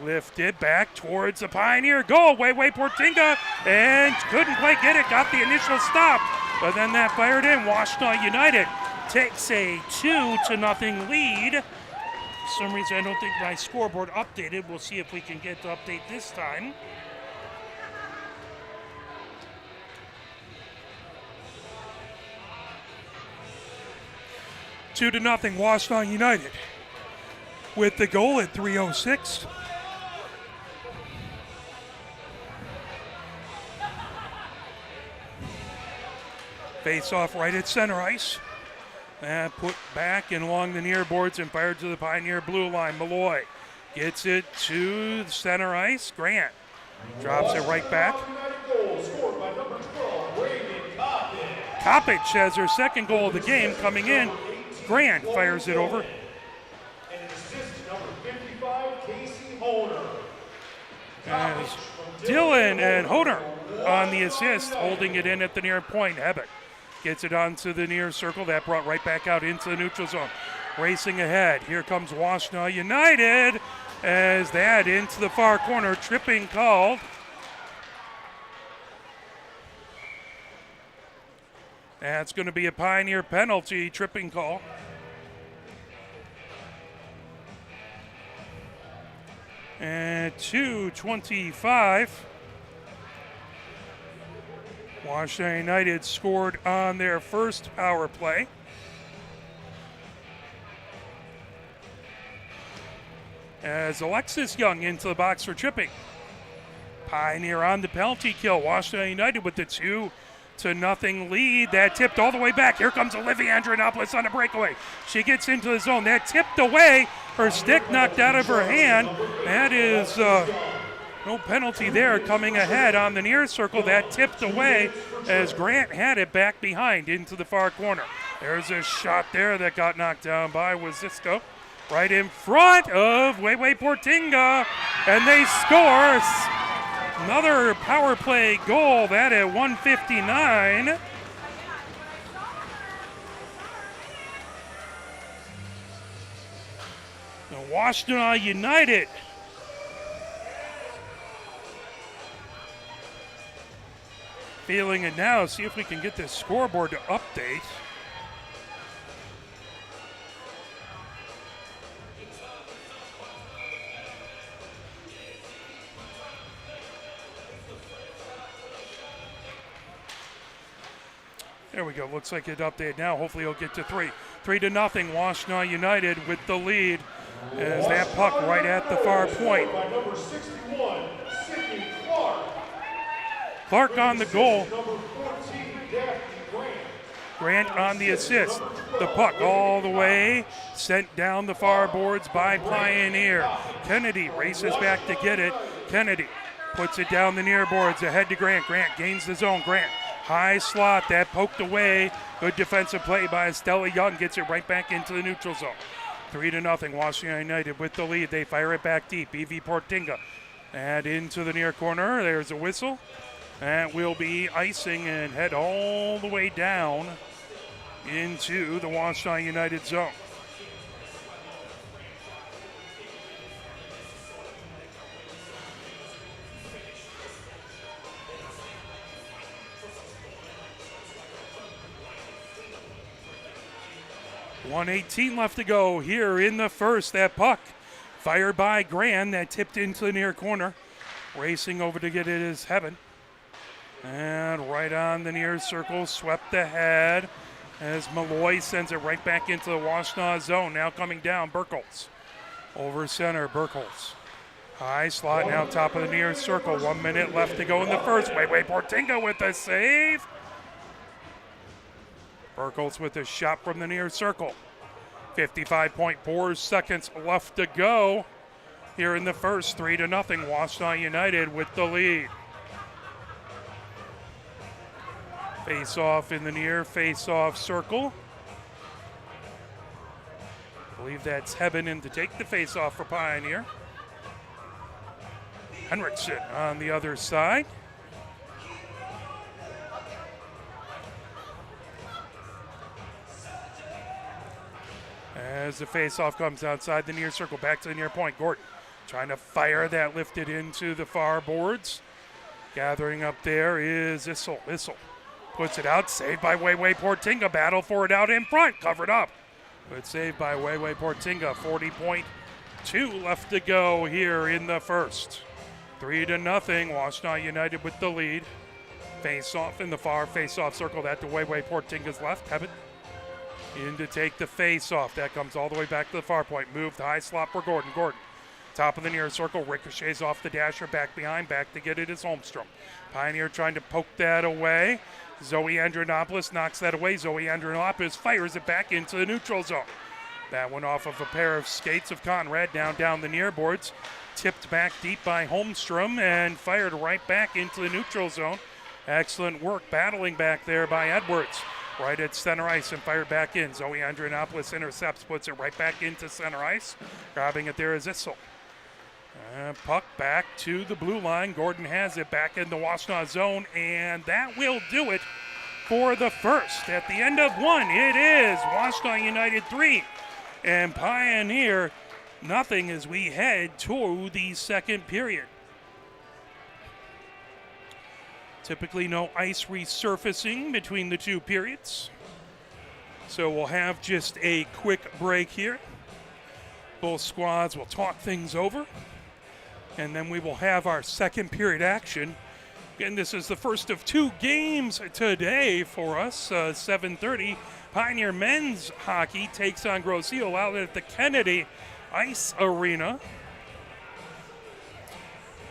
Lifted back towards the Pioneer goal. Weiwei Portinga and couldn't quite get it. Got the initial stop, but then that fired in. Washtenaw United takes a 2-0 lead. For some reason, I don't think my scoreboard updated. We'll see if we can get to update this time. Two to nothing, Washtenaw United with the goal at 3:06. Face off right at center ice. And put back and along the near boards and fired to the Pioneer blue line. Malloy gets it to the center ice. Grant drops it right back. Kopic has her second goal of the game coming in. Grant fires it over. And an assist to number 55, Casey Honer. As Dillon and Honer on the assist, holding it in at the near point. Hebbick gets it onto the near circle. That brought right back out into the neutral zone. Racing ahead. Here comes Washtenaw United as that into the far corner. Tripping called. That's going to be a Pioneer penalty. Tripping call. And 2:25. Washtenaw United scored on their first power play. As Alexis Young into the box for tripping. Pioneer on the penalty kill. Washtenaw United with the 2-0 lead. That tipped all the way back. Here comes Olivia Andronopoulos on a breakaway. She gets into the zone. That tipped away. Her stick knocked out of her hand. That is no penalty there. Coming ahead on the near circle. That tipped away as Grant had it back behind into the far corner. There's a shot there that got knocked down by Wazisko. Right in front of Weiwei Portinga. And they score. Another power play goal, that at 1:59. The Washtenaw United feeling it now. See if we can get this scoreboard to update. There we go. Looks like it updated now. Hopefully it'll get to 3. 3-0. Washtenaw United with the lead as that puck right at the far point. By number 61, Sydney Clark. Clark on the goal. Number 14, Daphne Grant. Grant on the assist. The puck all the way sent down the far boards by Pioneer. Kennedy races back to get it. Kennedy puts it down the near boards ahead to Grant. Grant gains the zone. Grant high slot, that poked away. Good defensive play by Stella Young. Gets it right back into the neutral zone. 3-0. Washtenaw United with the lead. They fire it back deep. E.V. Portinga. And into the near corner. There's a whistle. That will be icing and head all the way down into the Washtenaw United zone. .118 left to go here in the first. That puck fired by Grand that tipped into the near corner. Racing over to get it is Heaven. And right on the near circle, swept ahead as Malloy sends it right back into the Washtenaw zone. Now coming down, Burkholz. Over center, Burkholz. High slot, now top of the near circle. 1 minute left to go in the first. Wait, Portinga with the save. Burkholz with a shot from the near circle. 55.4 seconds left to go here in the first. 3-0. Washtenaw United with the lead. Face-off in the near face-off circle. I believe that's Heaven in to take the face-off for Pioneer. Henriksen on the other side. As the face-off comes outside the near circle, back to the near point. Gordon trying to fire that lifted into the far boards. Gathering up there is Issel. Issel puts it out, saved by Weiwei Portinga. Battle for it out in front, covered up. But saved by Weiwei Portinga. 40.2 left to go here in the first. 3-0. Washtenaw United with the lead. Face-off in the far face-off circle. That to Weiwei Portinga's left. Heaven in to take the face-off. That comes all the way back to the far point. Moved high slot for Gordon. Gordon, top of the near circle, ricochets off the dasher, back behind, back to get it is Holmstrom. Pioneer trying to poke that away. Zoe Andronopoulos knocks that away. Zoe Andronopoulos fires it back into the neutral zone. That one off of a pair of skates of Conrad down the near boards. Tipped back deep by Holmstrom and fired right back into the neutral zone. Excellent work battling back there by Edwards. Right at center ice and fired back in. Zoe Andronopoulos intercepts, puts it right back into center ice. Grabbing it there is Issel. Puck back to the blue line. Gordon has it back in the Washtenaw zone, and that will do it for the first. At the end of one, it is Washtenaw United 3 and Pioneer nothing as we head to the second period. Typically no ice resurfacing between the two periods. So we'll have just a quick break here. Both squads will talk things over. And then we will have our second period action. Again, this is the first of two games today for us. 7:30, Pioneer men's hockey takes on Grosse Ile out at the Kennedy Ice Arena.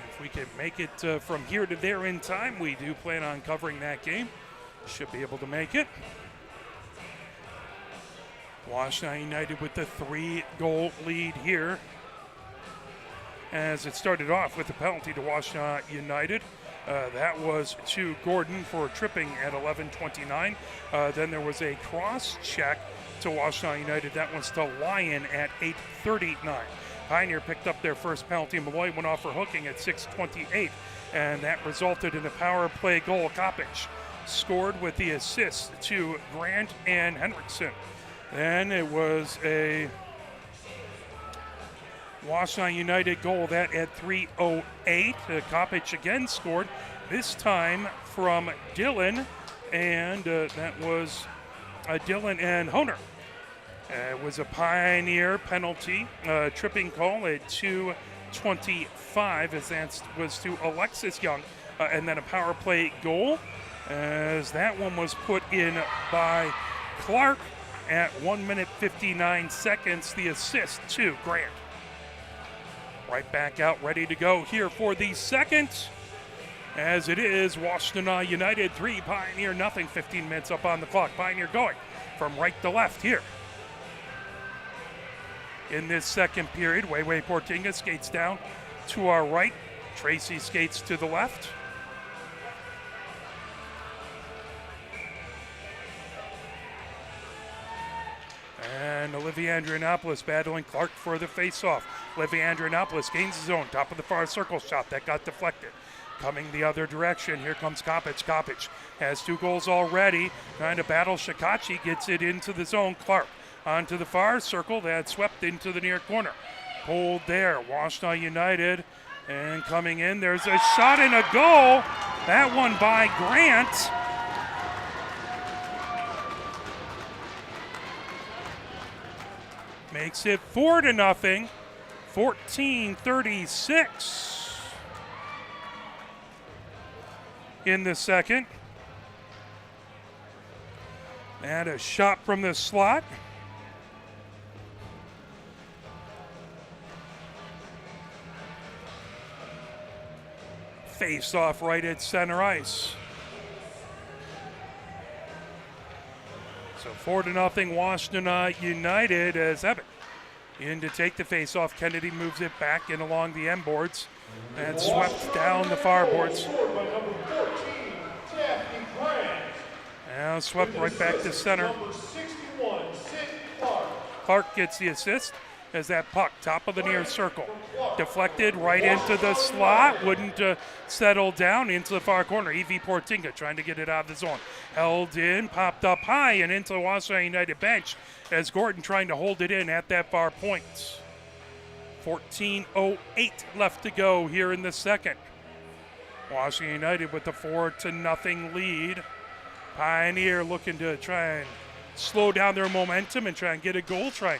If we can make it from here to there in time, we do plan on covering that game. Should be able to make it. Washtenaw United with the 3-goal lead here. As it started off with a penalty to Washtenaw United. That was to Gordon for tripping at 11:29. Then there was a cross check to Washtenaw United. That was to Lyon at 8:39. Pioneer picked up their first penalty. Malloy went off for hooking at 6:28, and that resulted in a power play goal. Kopich scored with the assist to Grant and Henriksen. Then it was a Washtenaw United goal that at 3:08. Kopich again scored, this time from Dylan, and that was Dylan and Honer. It was a Pioneer penalty, tripping call at 2:25, as that was to Alexis Young, and then a power play goal, as that one was put in by Clark at 1 minute 59 seconds, the assist to Grant. Right back out, ready to go here for the second, as it is Washtenaw United 3, Pioneer nothing, 15 minutes up on the clock. Pioneer going from right to left here. In this second period, Weiwei Portinga skates down to our right. Tracy skates to the left. And Olivia Andrianopoulos battling Clark for the face-off. Olivia Andrianopoulos gains his own, top of the far circle shot that got deflected. Coming the other direction, here comes Kopich. Kopich has 2 goals already, trying to battle Shikachi, gets it into the zone. Clark onto the far circle, that swept into the near corner. Pulled there, Washtenaw United, and coming in, there's a shot and a goal. That one by Grant. Makes it 4-0, 14:36 in the second. And a shot from the slot. Face off right at center ice. So 4-0 Washtenaw United, as Evan in to take the face-off. Kennedy moves it back in along the end boards and swept down the far boards. Now swept right back to center. Clark gets the assist as that puck, top of the near circle, deflected right into the slot, wouldn't settle down into the far corner. E.V. Portinga trying to get it out of the zone. Held in, popped up high and into the Washtenaw United bench as Gordon trying to hold it in at that far point. 14:08 left to go here in the second. Washtenaw United with the 4-0 lead. Pioneer looking to try and slow down their momentum and try and get a goal, try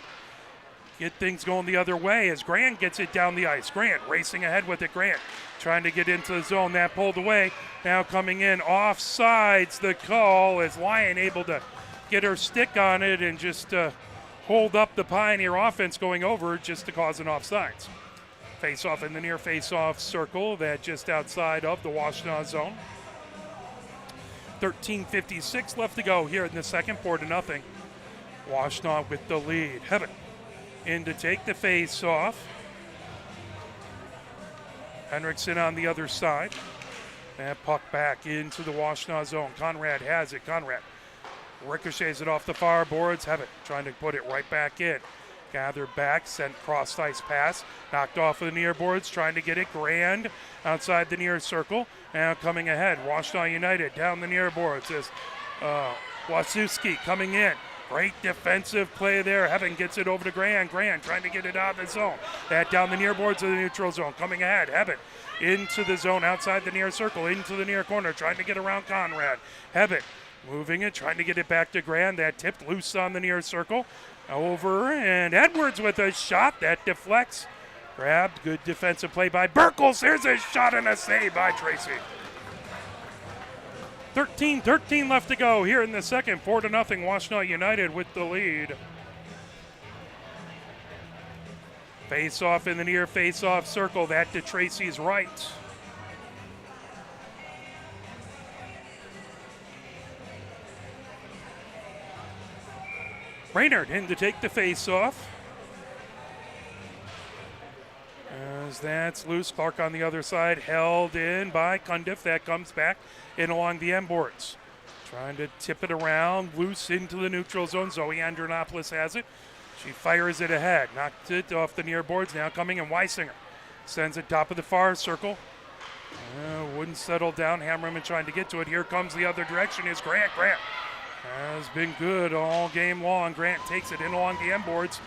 get things going the other way as Grant gets it down the ice. Grant racing ahead with it. Grant trying to get into the zone. That pulled away. Now coming in offsides, the call as Lyon able to get her stick on it and just hold up the Pioneer offense going over just to cause an offsides. Face off in the near face off circle, that just outside of the Washtenaw zone. 13:56 left to go here in the second, 4-0. Washtenaw with the lead. Heaven in to take the face off. Henriksen on the other side. That puck back into the Washtenaw zone. Conrad has it. Conrad ricochets it off the far boards. Heaven trying to put it right back in. Gathered back, sent cross ice pass. Knocked off of the near boards, trying to get it. Grand outside the near circle. Now coming ahead. Washtenaw United down the near boards as Wasuski coming in. Great defensive play there. Heaven gets it over to Grand. Grand trying to get it out of the zone. That down the near boards of the neutral zone. Coming ahead. Heaven into the zone outside the near circle. Into the near corner. Trying to get around Conrad. Heaven moving it. Trying to get it back to Grand. That tipped loose on the near circle. Over. And Edwards with a shot. That deflects. Grabbed. Good defensive play by Burkles. Here's a shot and a save by Tracy. 13:13 left to go here in the second. 4-0 Washtenaw United with the lead. Face off in the near face off circle. That to Tracy's right. Raynard in to take the face off. As that's loose. Clark on the other side, held in by Cundiff. That comes back in along the end boards. Trying to tip it around, loose into the neutral zone. Zoe Andronopoulos has it. She fires it ahead, knocked it off the near boards, now coming in Weisinger. Sends it top of the far circle. Wouldn't settle down, Hammerman trying to get to it. Here comes the other direction is Grant. Grant has been good all game long. Grant takes it in along the end boards.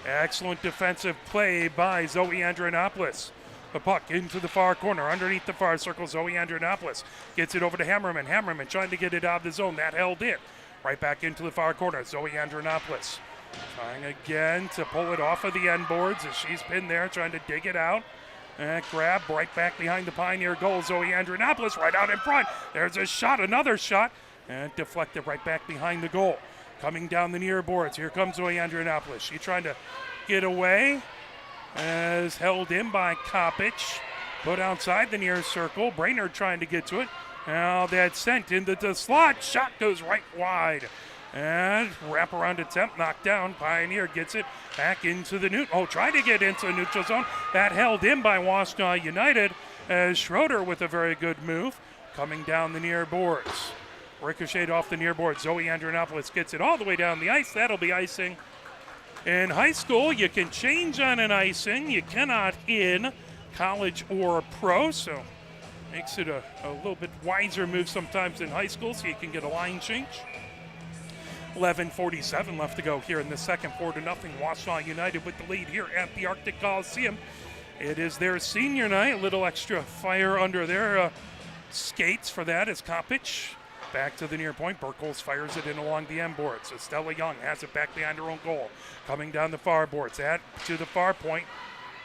Excellent defensive play by Zoe Andronopoulos. The puck into the far corner, underneath the far circle. Zoe Andronopoulos gets it over to Hammerman. Hammerman trying to get it out of the zone. That held in. Right back into the far corner. Zoe Andronopoulos trying again to pull it off of the end boards as she's pinned there, trying to dig it out. And grab right back behind the Pioneer goal. Zoe Andronopoulos right out in front. There's a shot, another shot, and deflected right back behind the goal. Coming down the near boards. Here comes Zoe Andronopoulos. She's trying to get away. As held in by Kopich. Put outside the near circle. Brainerd trying to get to it. Now that's sent into the slot. Shot goes right wide. And wraparound attempt knocked down. Pioneer gets it back into the neutral. Tried to get into the neutral zone. That held in by Washtenaw United as Schroeder with a very good move. Coming down the near boards. Ricocheted off the near board. Zoe Andronopoulos gets it all the way down the ice. That'll be icing. In high school, you can change on an icing. You cannot in college or pro, so makes it a little bit wiser move sometimes in high school, so you can get a line change. 11:47 left to go here in the second. 4-0. Washtenaw United with the lead here at the Arctic Coliseum. It is their senior night. A little extra fire under their skates for that is Kopich. Back to the near point. Burkholz fires it in along the end boards. Estella Young has it back behind her own goal. Coming down the far boards. That to the far point.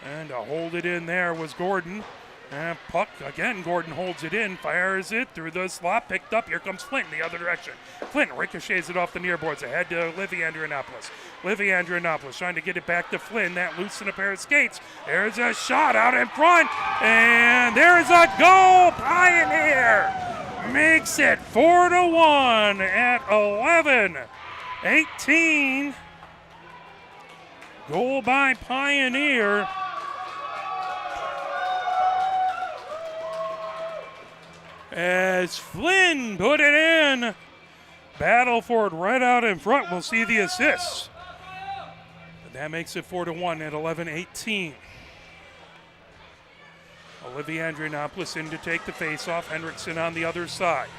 And to hold it in there was Gordon. And puck again. Gordon holds it in. Fires it through the slot. Picked up. Here comes Flint in the other direction. Flint ricochets it off the near boards. Ahead to Livy Andronopoulos. Livy Andronopoulos trying to get it back to Flynn. That loosened a pair of skates. There's a shot out in front. And there's a goal. Pioneer makes it 4-1 at 11:18. Goal by Pioneer. As Flynn put it in. Battle for it right out in front. We'll see the assists. That makes it 4-1 at 11:18. Olivia Andronopoulos in to take the face-off. Hendrickson on the other side.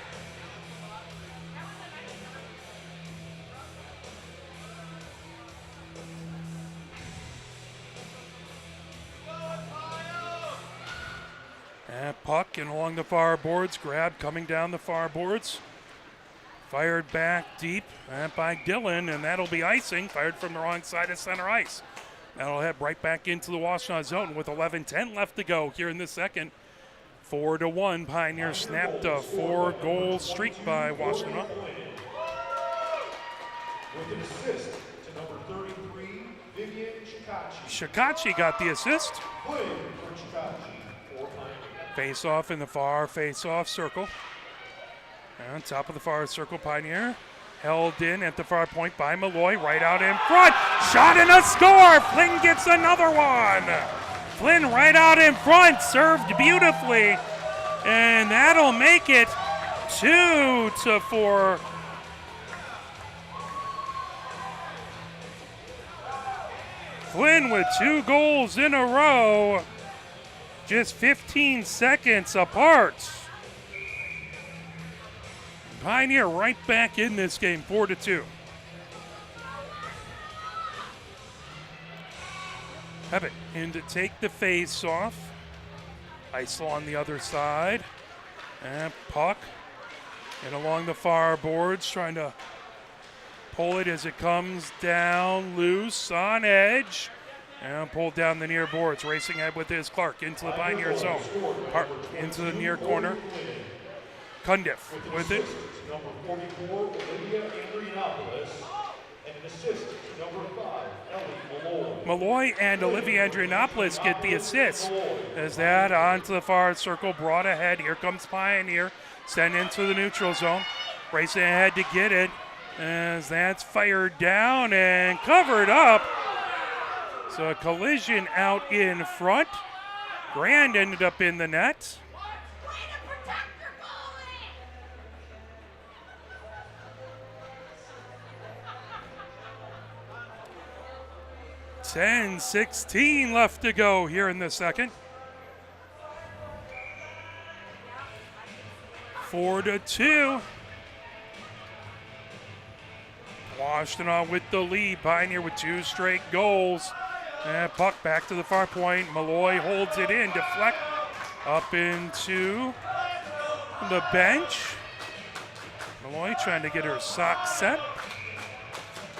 And puck and along the far boards. Grab coming down the far boards. Fired back deep by Dillon, and that'll be icing. Fired from the wrong side of center ice. That'll head right back into the Washtenaw zone with 11:10 left to go here in the second. 4-1. Pioneers snapped a 4-goal streak by Washtenaw. With an assist to number 33, Vivian Shikachi. Shikachi got the assist. Flynn for Shikachi for Pioneer. Face off in the far face-off circle. And top of the far circle, Pioneer. Held in at the far point by Malloy, right out in front. Shot and a score! Flynn gets another one. Flynn right out in front, served beautifully. And that'll make it 2-4. Flynn with 2 goals in a row. Just 15 seconds apart. Pioneer right back in this game, 4-2. Have it in to take the face off. Isel on the other side. And puck. And along the far boards, trying to pull it as it comes down loose on edge. And pulled down the near boards. Racing ahead with his Clark into the Pioneer zone. Into the near corner. Cundiff with it. Number 44, Olivia Andronopoulos, and an assist, number 5, Ellie Malloy. Malloy and Olivia Andronopoulos get the assist. As that onto the far circle, brought ahead. Here comes Pioneer, sent into the neutral zone. Racing ahead to get it. As that's fired down and covered up. So a collision out in front. Grand ended up in the net. 10:16 left to go here in the second. 4-2. Washtenaw with the lead. Pioneer with 2 straight goals. And puck back to the far point. Malloy holds it in. Deflect up into the bench. Malloy trying to get her sock set.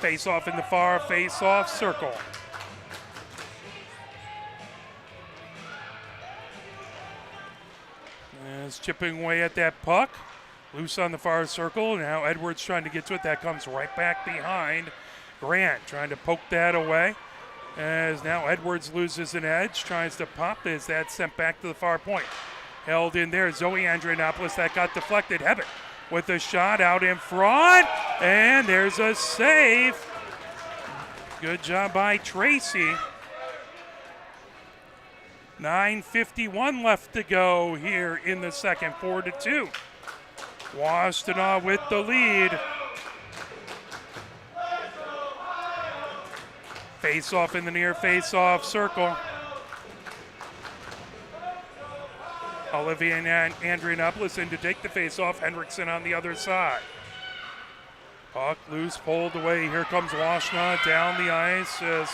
Face off in the far face off circle. Is chipping away at that puck. Loose on the far circle. Now Edwards trying to get to it. That comes right back behind. Grant trying to poke that away. As now Edwards loses an edge. Tries to pop as that's sent back to the far point. Held in there. Zoe Andrianopoulos. That got deflected. Hebbett with a shot out in front. And there's a save. Good job by Tracy. 9:51 left to go here in the second. 4-2. Washtenaw with the lead. Face off in the near face off circle. Olivia and Andrianopoulos in to take the face off. Henriksen on the other side. Puck loose, pulled away. Here comes Washtenaw down the ice as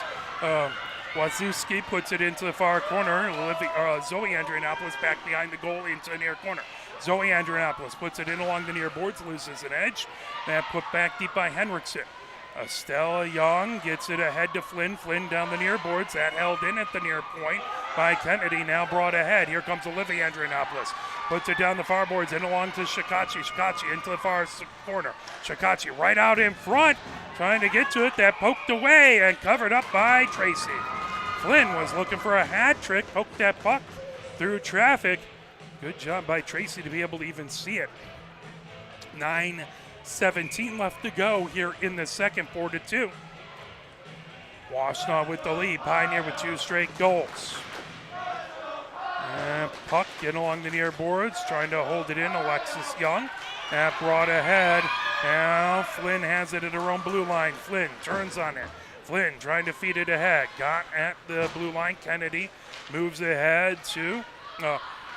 Wazuski puts it into the far corner. Zoe Andrianopoulos back behind the goal into the near corner. Zoe Andrianopoulos puts it in along the near boards, loses an edge. That put back deep by Henriksen. Estella Young gets it ahead to Flynn. Flynn down the near boards. That held in at the near point by Kennedy. Now brought ahead. Here comes Olivia Andrianopoulos. Puts it down the far boards and along to Shikachi. Shikachi into the far corner. Shikachi right out in front. Trying to get to it. That poked away and covered up by Tracy. Flynn was looking for a hat trick. Poked that puck through traffic. Good job by Tracy to be able to even see it. 9:17 left to go here in the second. 4-2. Washtenaw with the lead. Pioneer with 2 straight goals. And puck getting along the near boards, trying to hold it in. Alexis Young. That brought ahead. Now Flynn has it at her own blue line. Flynn turns on it. Flynn trying to feed it ahead. Got at the blue line. Kennedy moves ahead to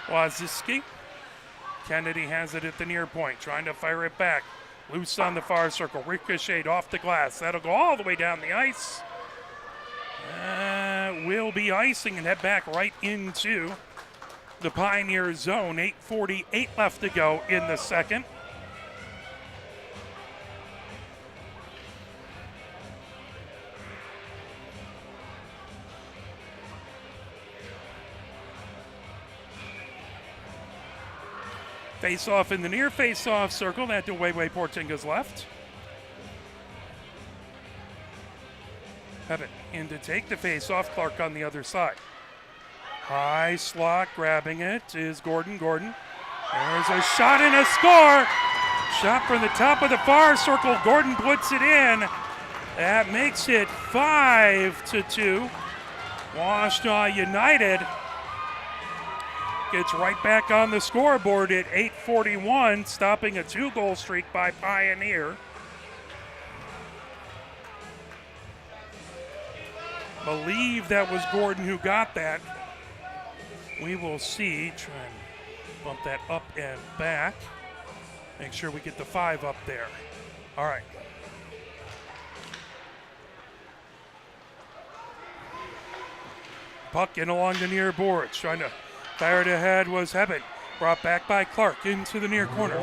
Waziski. Kennedy has it at the near point, trying to fire it back. Loose on the far circle. Ricocheted off the glass. That'll go all the way down the ice. Will be icing and head back right into the Pioneer zone. 8:48 left to go in the second. Face off in the near face off circle. That to Weiwei Portinga's left. Hebbett in to take the face off. Clark on the other side. High slot, grabbing it is Gordon. There's a shot and a score. Shot from the top of the far circle. Gordon puts it in. That makes it 5-2. Washtenaw United gets right back on the scoreboard at 8:41, stopping a 2-goal streak by Pioneer. Believe that was Gordon who got that. We will see. Try and bump that up and back. Make sure we get the 5 up there. All right. Puck in along the near boards. Trying to fire it ahead was Hebbett. Brought back by Clark into the near corner.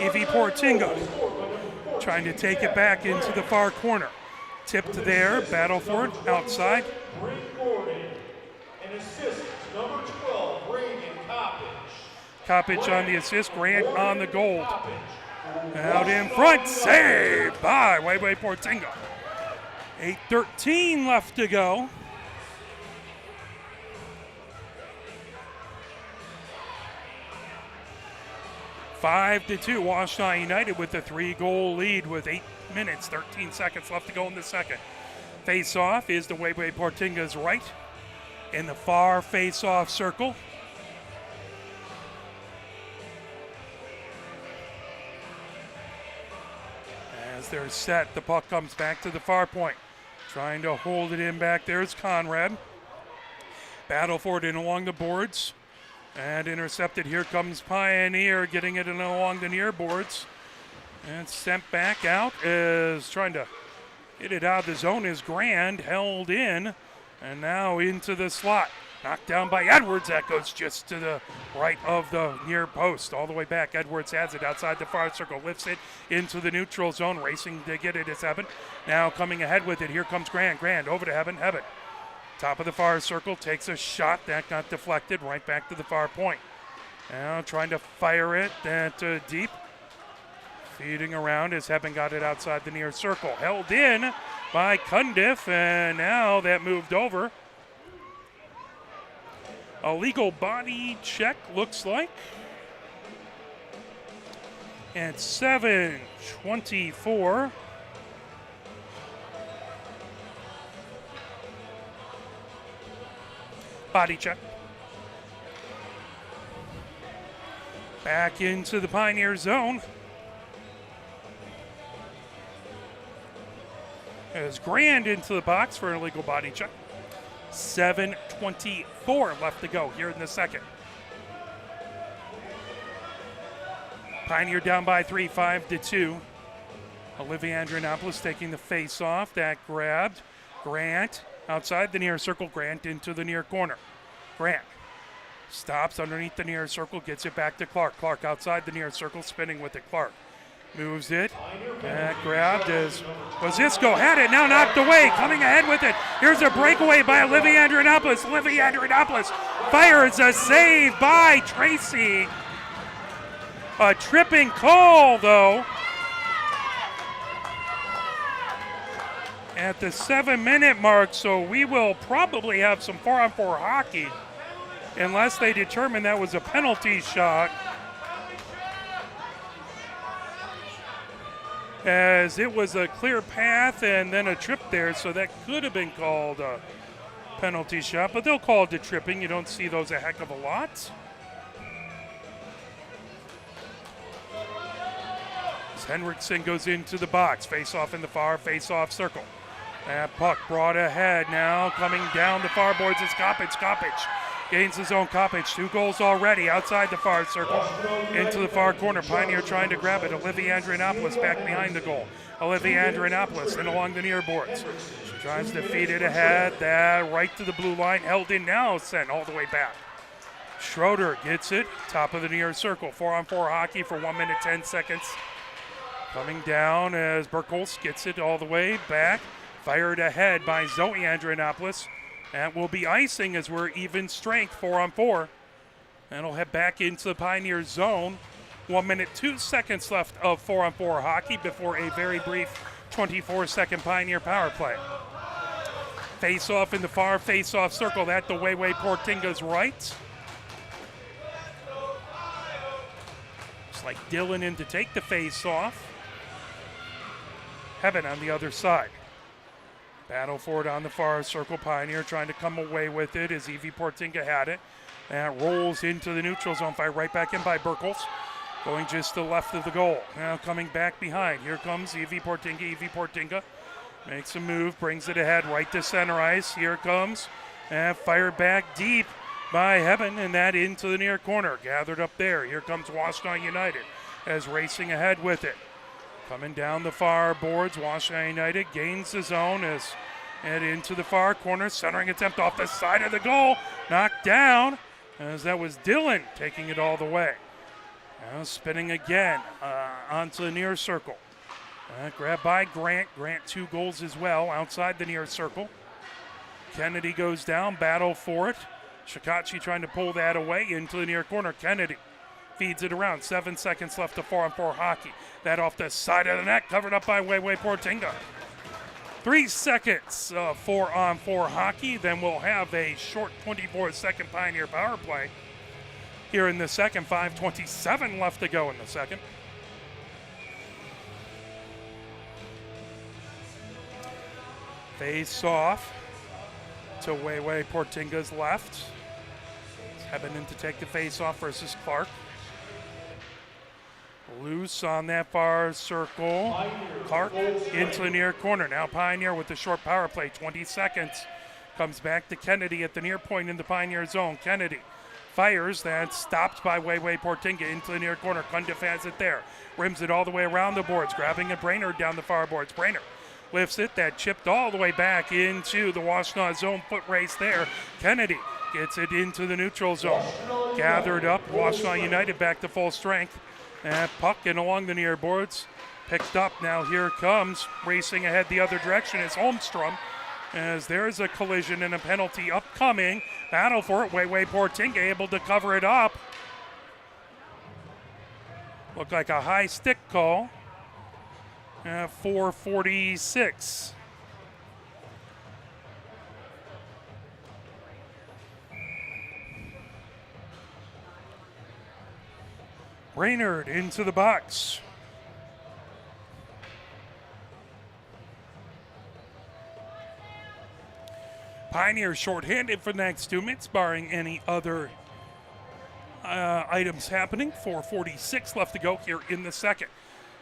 Evie Portinga trying to take it back into the far corner. Tipped there, Battleford outside. Brent Gordon and assist number 12, Reagan Coppage. Coppage on the assist, Grant on the goal. Out in front, saved by Weiwei Portinga. 8:13 left to go. Five to 2, Washtenaw United with a 3-goal lead with 8 minutes, 13 seconds left to go in the second. Face-off is to Weiwei Portinga's right in the far face-off circle. As they're set, the puck comes back to the far point. Trying to hold it in back there is Conrad. Battle for it in along the boards. And intercepted. Here comes Pioneer getting it in along the near boards. And sent back out is trying to get it out of the zone is Grand. Held in. And now into the slot. Knocked down by Edwards. That goes just to the right of the near post. All the way back. Edwards has it outside the far circle. Lifts it into the neutral zone. Racing to get it is Hebben. Now coming ahead with it. Here comes Grand. Grand over to Hebben. Hebben. Top of the far circle. Takes a shot. That got deflected. Right back to the far point. Now trying to fire it deep. Feeding around as Hebben got it outside the near circle. Held in by Cundiff. And now that moved over. A legal body check, looks like. At 7:24. Body check. Back into the Pioneer zone. As Grand into the box for an illegal body check. 7:24 left to go here in the second. Pioneer down by 3, 5-2. Olivia Andronopoulos taking the face off. That grabbed. Grant outside the near circle. Grant into the near corner. Grant stops underneath the near circle. Gets it back to Clark. Clark outside the near circle. Spinning with it. Clark moves it. That grabbed as Wazisco had it. Now knocked away. Coming ahead with it. Here's a breakaway by Olivia Andronopoulos. Olivia Andronopoulos fires a save by Tracy. A tripping call, though. At the 7-minute mark, so we will probably have some 4-on-4 hockey unless they determine that was a penalty shot. As it was a clear path and then a trip there, so that could have been called a penalty shot, but they'll call it a tripping. You don't see those a heck of a lot. As Henriksen goes into the box, face-off in the far face-off circle. That puck brought ahead now, coming down the far boards is Kopic. Kopic gains his own. Kopic, 2 goals already outside the far circle. Into the far corner. Pioneer trying to grab it. Olivia Andronopoulos back behind the goal. Olivia Andronopoulos in along the near boards. She tries to feed it ahead. That right to the blue line. Held in now. Sent all the way back. Schroeder gets it. Top of the near circle. 4-on-4 hockey for 1 minute 10 seconds. Coming down as Burkholz gets it all the way back. Fired ahead by Zoe Andronopoulos. That will be icing as we're even strength 4-on-4. That'll head back into the Pioneer zone. 1 minute 2 seconds left of 4-on-4 hockey before a very brief 24-second Pioneer power play. Face-off in the far face-off circle. That the way Portinga's right. Looks like Dillon in to take the face-off. Hebben on the other side. Battle for it on the far circle. Pioneer trying to come away with it as Evie Portinga had it. That rolls into the neutral zone. Fired right back in by Burkholz. Going just to the left of the goal. Now coming back behind. Here comes Evie Portinga. Evie Portinga makes a move. Brings it ahead right to center ice. Here comes. And fired back deep by Hebben. And that into the near corner. Gathered up there. Here comes Washtenaw United as racing ahead with it. Coming down the far boards, Washtenaw United gains the zone as and into the far corner. Centering attempt off the side of the goal. Knocked down as that was Dillon taking it all the way. Now spinning again onto the near circle. Grabbed by Grant. Grant 2 goals as well outside the near circle. Kennedy goes down, battle for it. Shikachi trying to pull that away into the near corner. Kennedy feeds it around. 7 seconds left to 4-on-4 hockey. That off the side of the net, covered up by Wewe Portinga. 3 seconds of 4-on-4 hockey. Then we'll have a short 24-second Pioneer power play here in the second. 5:27 left to go in the second. Face off to Wewe Portinga's left. Hebben in to take the face off versus Clark. Loose on that far circle. Clark into the near corner. Now Pioneer with the short power play. 20 seconds. Comes back to Kennedy at the near point in the Pioneer zone. Kennedy fires. That's stopped by Weiwei Portinga into the near corner. Cundiff has it there. Rims it all the way around the boards. Grabbing it Brainerd down the far boards. Brainerd lifts it. That chipped all the way back into the Washtenaw zone. Foot race there. Kennedy gets it into the neutral zone. Gathered up. Washtenaw United back to full strength. And puck in along the near boards. Picked up. Now here comes racing ahead the other direction is Holmstrom. As there's a collision and a penalty upcoming. Battle for it. Weiwei Portinga able to cover it up. Looked like a high stick call. 4:46. Brainerd into the box. Pioneer shorthanded for the next 2 minutes, barring any other items happening. 4:46 left to go here in the second.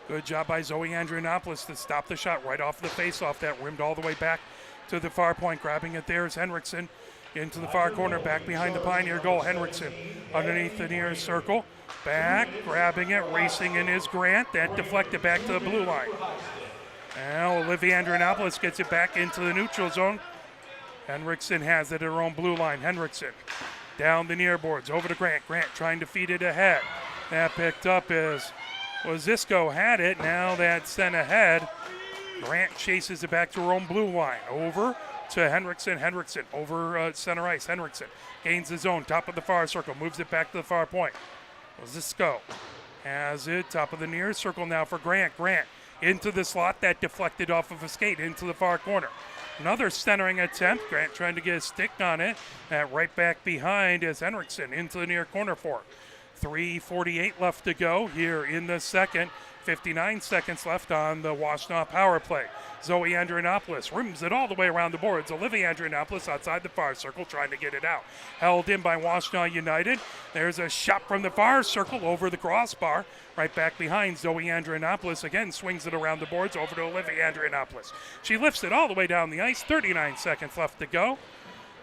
Good job by Zoe Andrianopoulos to stop the shot right off the faceoff. That rimmed all the way back to the far point. Grabbing it there is Henriksen into the far corner, back behind the Pioneer goal. Henriksen underneath the near circle. Back, grabbing it, racing in is Grant. That deflected back to the blue line. Now Olivia Andrianopoulos gets it back into the neutral zone. Henriksen has it at her own blue line. Henriksen down the near boards, over to Grant. Grant trying to feed it ahead. That picked up as Wazisco had it. Now that's sent ahead. Grant chases it back to her own blue line. Over to Henriksen. Henriksen over center ice. Henriksen gains the zone, top of the far circle, moves it back to the far point. Wazisco has it, top of the near circle now for Grant. Grant into the slot, that deflected off of a skate into the far corner. Another centering attempt. Grant trying to get a stick on it. That right back behind is Henriksen into the near corner for 3:48 left to go here in the second. 59 seconds left on the Washtenaw power play. Zoe Andrianopoulos rims it all the way around the boards. Olivia Andrianopoulos outside the far circle trying to get it out. Held in by Washtenaw United. There's a shot from the far circle over the crossbar. Right back behind Zoe Andrianopoulos. Again swings it around the boards over to Olivia Andrianopoulos. She lifts it all the way down the ice. 39 seconds left to go.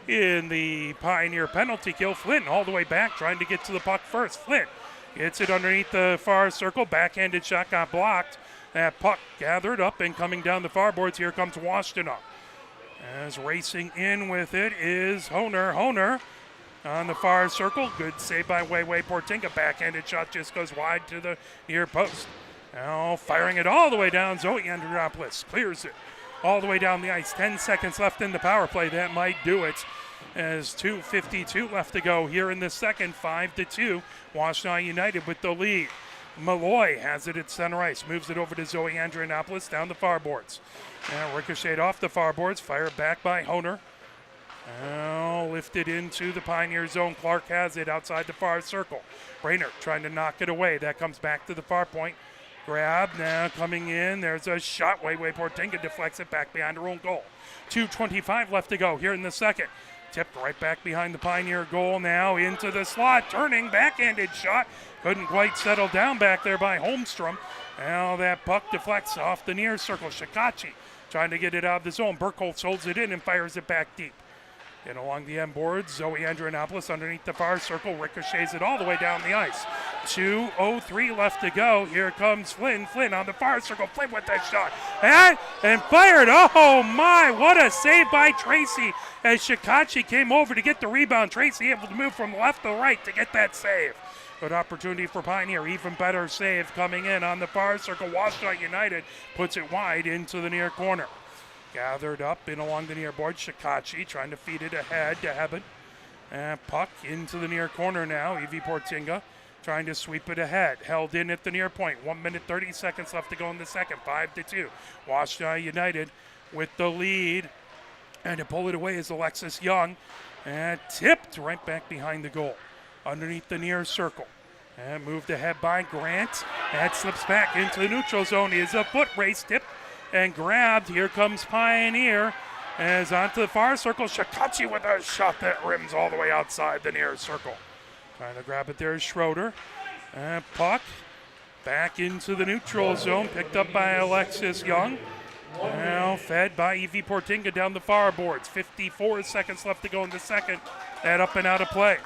In the Pioneer penalty kill, Flynn all the way back trying to get to the puck first. Flynn gets it underneath the far circle. Backhanded shot got blocked. That puck gathered up and coming down the far boards. Here comes Washtenaw. As racing in with it is Honer. Honer on the far circle. Good save by Weiwei Portinga. Backhanded shot just goes wide to the near post. Now firing it all the way down. Zoe Andrianopoulos clears it all the way down the ice. 10 seconds left in the power play. That might do it. As 2:52 left to go here in the second. 5-2. Washtenaw United with the lead. Malloy has it at center ice. Moves it over to Zoe Andrianopoulos down the far boards. Now ricocheted off the far boards. Fired back by Honer. Now lifted into the Pioneer zone. Clark has it outside the far circle. Brainerd trying to knock it away. That comes back to the far point. Grab now coming in. There's a shot. Weiwei Portinga deflects it back behind her own goal. 2:25 left to go here in the second. Tipped right back behind the Pioneer goal now into the slot. Turning backhanded shot. Couldn't quite settle down back there by Holmstrom. Now that puck deflects off the near circle. Shikachi trying to get it out of the zone. Burkholz holds it in and fires it back deep. And along the end boards, Zoe Andrianopoulos underneath the far circle, ricochets it all the way down the ice. 2:03 left to go. Here comes Flynn. Flynn on the far circle. Flynn with that shot. And fired. Oh my, what a save by Tracy as Shikachi came over to get the rebound. Tracy able to move from left to right to get that save. Good opportunity for Pioneer. Even better save coming in on the far circle. Washtenaw United puts it wide into the near corner. Gathered up in along the near board. Shikachi trying to feed it ahead to Hebben. And puck into the near corner now. Evie Portinga trying to sweep it ahead. Held in at the near point. 1 minute 30 seconds left to go in the second. 5-2. Washtenaw United with the lead. And to pull it away is Alexis Young. And tipped right back behind the goal. Underneath the near circle. And moved ahead by Grant. That slips back into the neutral zone. Is a foot race tip. And grabbed. Here comes Pioneer as onto the far circle. Shikachi with a shot that rims all the way outside the near circle. Trying to grab it there is Schroeder. And puck Back into the neutral zone, picked up by Alexis Young. Now fed by Evie Portinga down the far boards. 54 seconds left to go in the second. That up and out of play.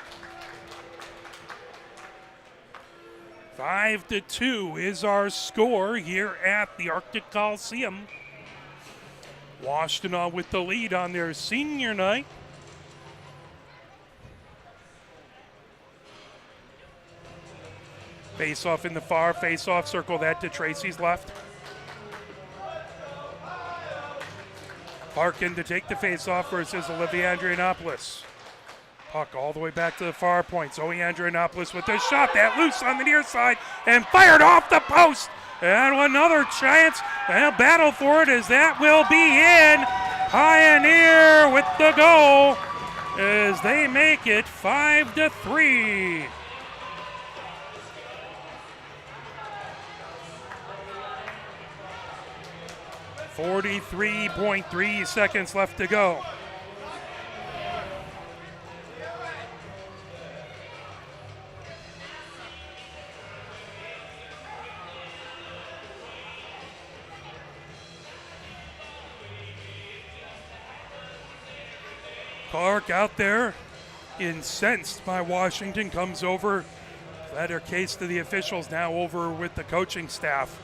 5-2 is our score here at the Arctic Coliseum. Washtenaw with the lead on their senior night. Face-off in the far face-off circle, that to Tracy's left. Parkin to take the face-off versus Olivia Andrianopoulos. Puck all the way back to the far point. Zoe Andrianopoulos with a shot that loose on the near side and fired off the post. And another chance and a battle for it as that will be in. Pioneer with the goal as they make it 5-3. .3 seconds left to go. Clark out there, incensed by Washington, comes over, led her case to the officials, now over with the coaching staff.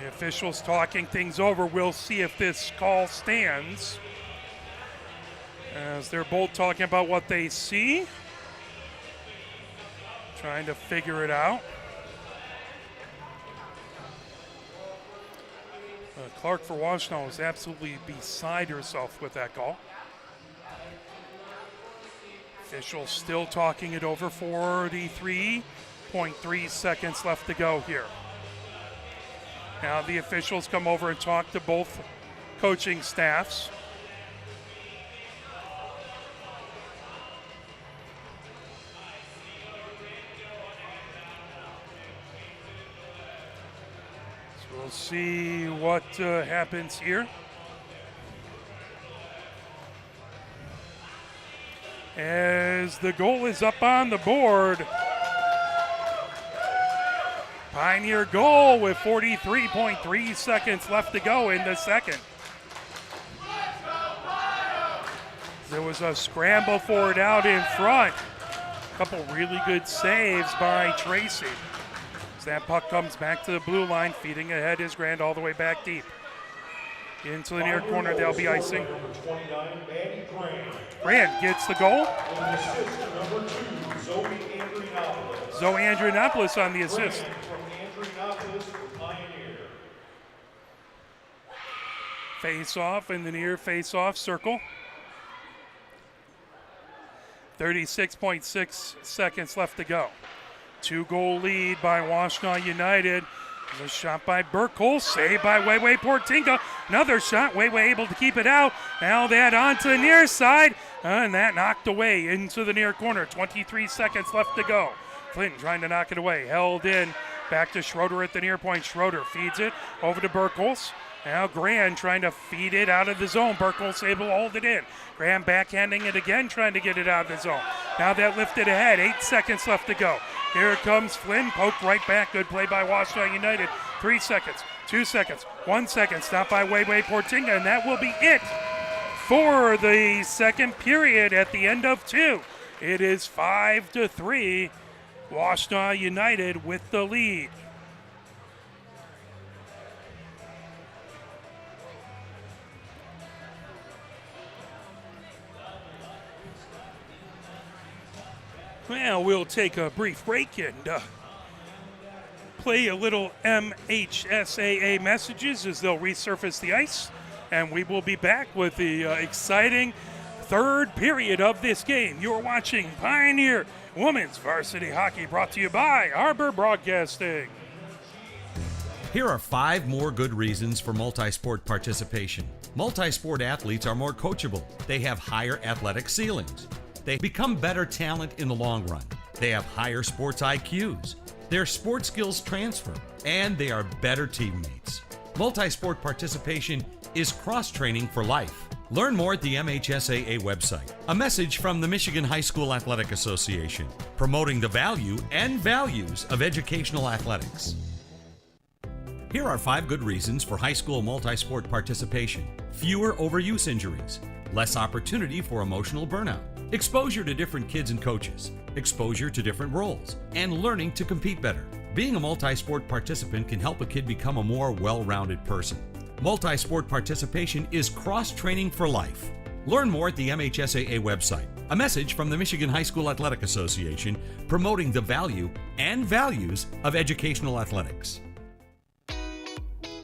The officials talking things over. We'll see if this call stands, as they're both talking about what they see, trying to figure it out. Clark for Washtenaw was absolutely beside herself with that call. Officials still talking it over. 43.3 seconds left to go here. Now the officials come over and talk to both coaching staffs. So we'll see what happens here. As the goal is up on the board. Pioneer goal with 43.3 seconds left to go in the second. There was a scramble for it out in front. A couple really good saves by Tracy. As that puck comes back to the blue line, feeding ahead is Grand all the way back deep. Into the near corner, they'll be icing. Grand gets the goal. Zoe Andrianopoulos on the assist. Face-off in the near face-off circle. 36.6 seconds left to go. 2-goal lead by Washtenaw United. There's a shot by Burkholz, saved by Weiwei Portinga. Another shot, Weiwei able to keep it out. Now that onto the near side, and that knocked away into the near corner. 23 seconds left to go. Flynn trying to knock it away, held in. Back to Schroeder at the near point. Schroeder feeds it over to Burkholz. Now Grand trying to feed it out of the zone. Burkholz able to hold it in. Grand backhanding it again, trying to get it out of the zone. Now that lifted ahead. 8 seconds left to go. Here comes Flynn, poked right back. Good play by Washtenaw United. 3 seconds, 2 seconds, 1 second. Stopped by Weiwei Portinga, and that will be it for the second period at the end of 2. It is 5-3. Washtenaw United with the lead. Well, we'll take a brief break and play a little MHSAA messages as they'll resurface the ice. And we will be back with the exciting third period of this game. You're watching Pioneer Women's Varsity Hockey, brought to you by Arbor Broadcasting. Here are 5 more good reasons for multi-sport participation. Multi-sport athletes are more coachable. They have higher athletic ceilings. They become better talent in the long run. They have higher sports IQs. Their sports skills transfer, and they are better teammates. Multi-sport participation is cross-training for life. Learn more at the MHSAA website. A message from the Michigan High School Athletic Association, promoting the value and values of educational athletics. Here are 5 good reasons for high school multi-sport participation. Fewer overuse injuries, less opportunity for emotional burnout, exposure to different kids and coaches, exposure to different roles, and learning to compete better. Being a multi-sport participant can help a kid become a more well-rounded person. Multi-sport participation is cross-training for life. Learn more at the MHSAA website. A message from the Michigan High School Athletic Association, promoting the value and values of educational athletics.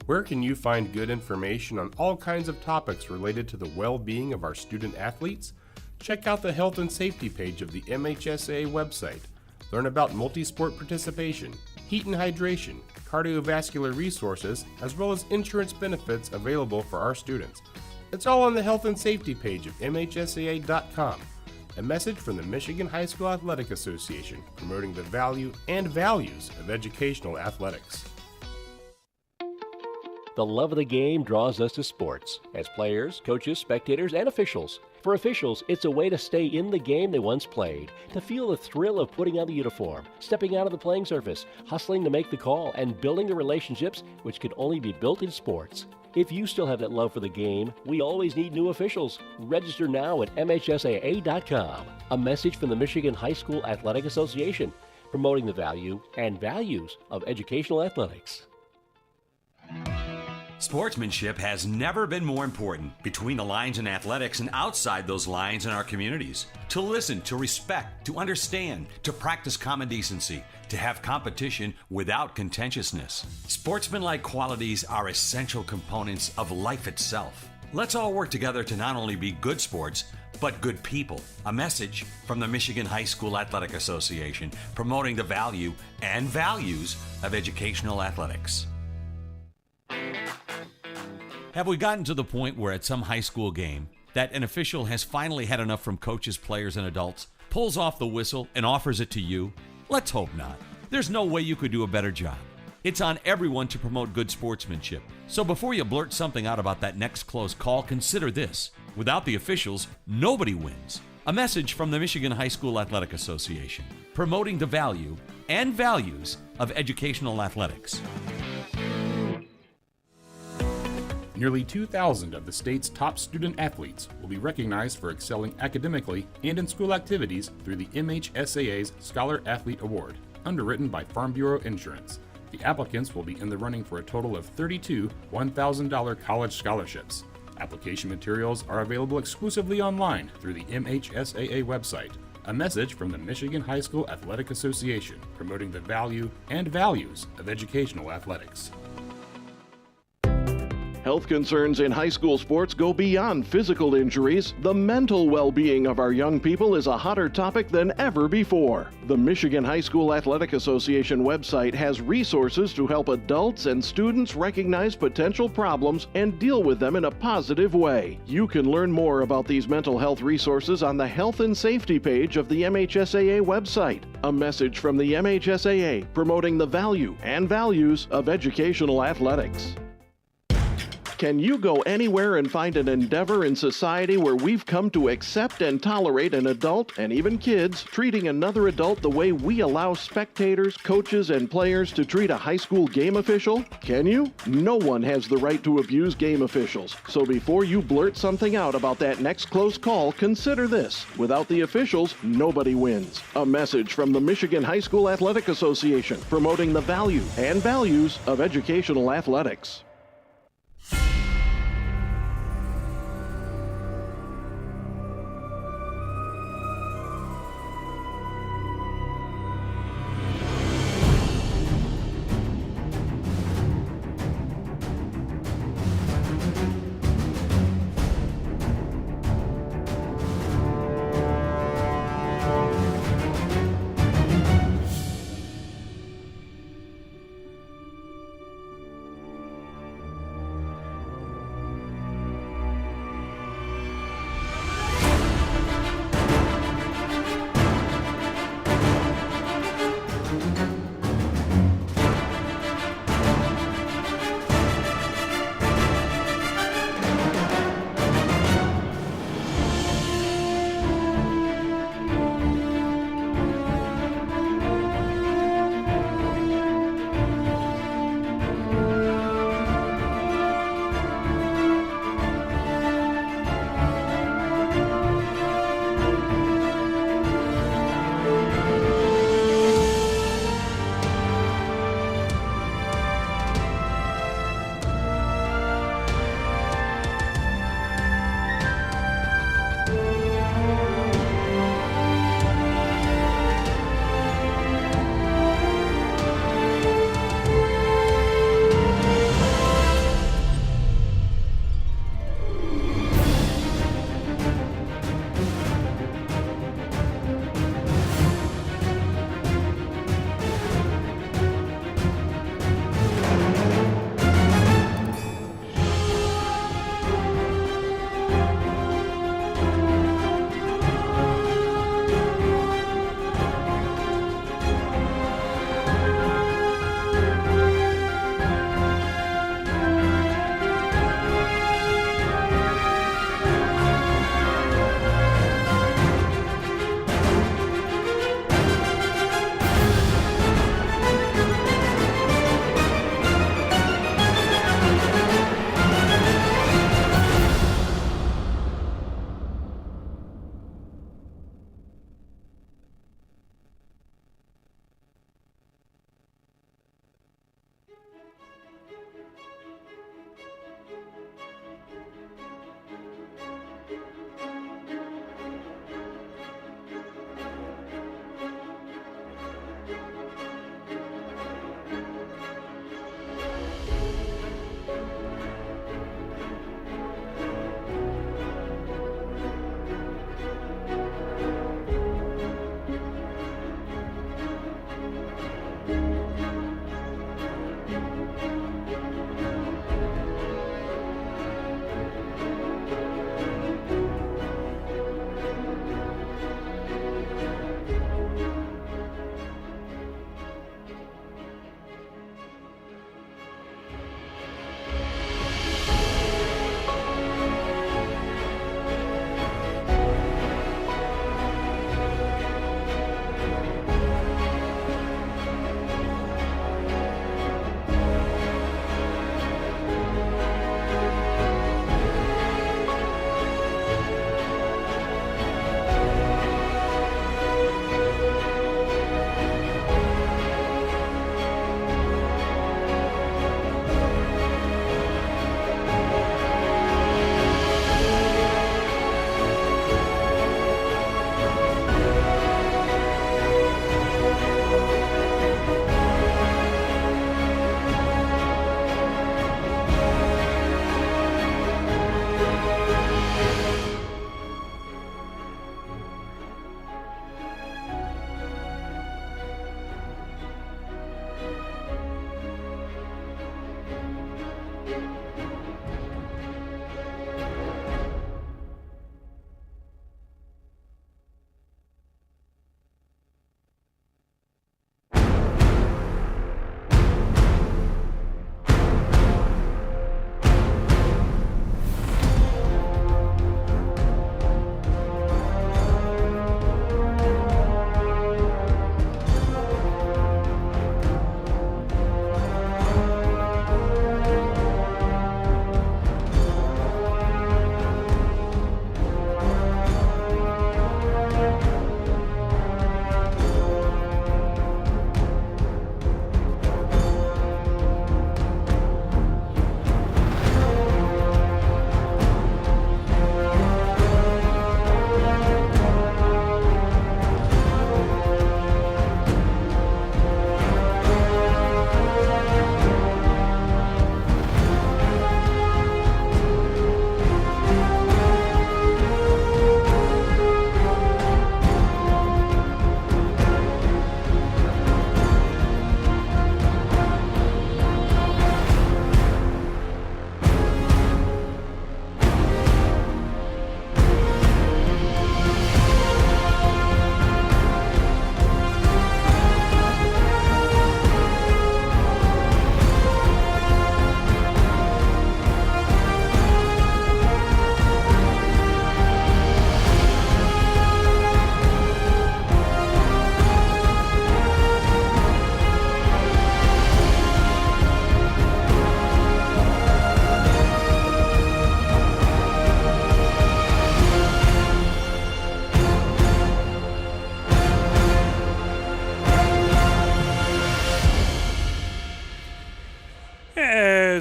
Where can you find good information on all kinds of topics related to the well-being of our student athletes? Check out the health and safety page of the MHSAA website. Learn about multi-sport participation, heat and hydration, cardiovascular resources, as well as insurance benefits available for our students. It's all on the health and safety page of MHSAA.com. A message from the Michigan High School Athletic Association, promoting the value and values of educational athletics. The love of the game draws us to sports, as players, coaches, spectators, and officials. For officials, it's a way to stay in the game they once played, to feel the thrill of putting on the uniform, stepping out of the playing surface, hustling to make the call, and building the relationships which can only be built in sports. If you still have that love for the game, we always need new officials. Register now at MHSAA.com. A message from the Michigan High School Athletic Association, promoting the value and values of educational athletics. Sportsmanship has never been more important between the lines in athletics and outside those lines in our communities. To listen, to respect, to understand, to practice common decency, to have competition without contentiousness. Sportsmanlike qualities are essential components of life itself. Let's all work together to not only be good sports, but good people. A message from the Michigan High School Athletic Association, promoting the value and values of educational athletics. Have we gotten to the point where at some high school game that an official has finally had enough from coaches, players, and adults, pulls off the whistle, and offers it to you? Let's hope not. There's no way you could do a better job. It's on everyone to promote good sportsmanship. So before you blurt something out about that next close call, consider this. Without the officials, nobody wins. A message from the Michigan High School Athletic Association, promoting the value and values of educational athletics. Nearly 2,000 of the state's top student athletes will be recognized for excelling academically and in school activities through the MHSAA's Scholar Athlete Award, underwritten by Farm Bureau Insurance. The applicants will be in the running for a total of 32 $1,000 college scholarships. Application materials are available exclusively online through the MHSAA website. A message from the Michigan High School Athletic Association, promoting the value and values of educational athletics. Health concerns in high school sports go beyond physical injuries. The mental well-being of our young people is a hotter topic than ever before. The Michigan High School Athletic Association website has resources to help adults and students recognize potential problems and deal with them in a positive way. You can learn more about these mental health resources on the health and safety page of the MHSAA website. A message from the MHSAA, promoting the value and values of educational athletics. Can you go anywhere and find an endeavor in society where we've come to accept and tolerate an adult, and even kids, treating another adult the way we allow spectators, coaches, and players to treat a high school game official? Can you? No one has the right to abuse game officials. So before you blurt something out about that next close call, consider this. Without the officials, nobody wins. A message from the Michigan High School Athletic Association, promoting the value and values of educational athletics.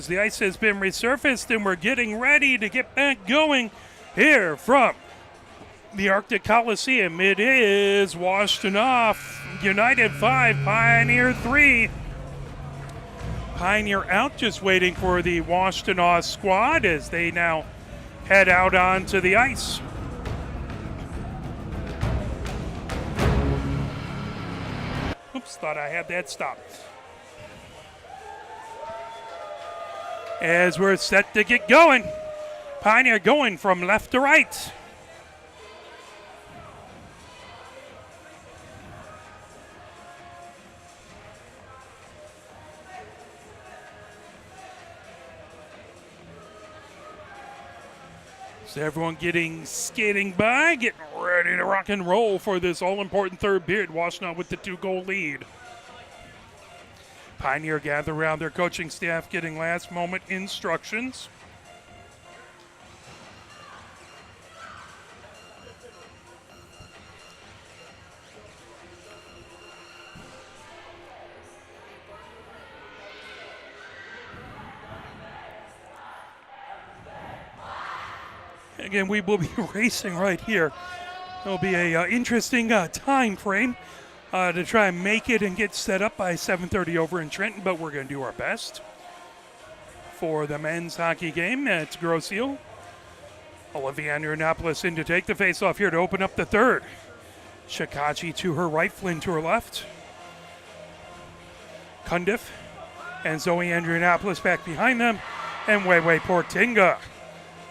as the ice has been resurfaced and we're getting ready to get back going here from the Arctic Coliseum. It is Washtenaw United 5, Pioneer 3. Pioneer out, just waiting for the Washtenaw squad as they now head out onto the ice. Oops, thought I had that stopped. As we're set to get going, Pioneer going from left to right. So everyone skating by, getting ready to rock and roll for this all-important third period. Washtenaw with the 2-goal lead. Pioneer gather around their coaching staff, getting last-moment instructions. Again, we will be racing right here. It'll be a interesting time frame to try and make it and get set up by 7:30 over in Trenton, but we're going to do our best. For the men's hockey game at Grosse Ile, Olivia Andrianopoulos in to take the face-off here to open up the third. Shikachi to her right, Flynn to her left. Cundiff and Zoe Andrianopoulos back behind them, and Weiwei Portinga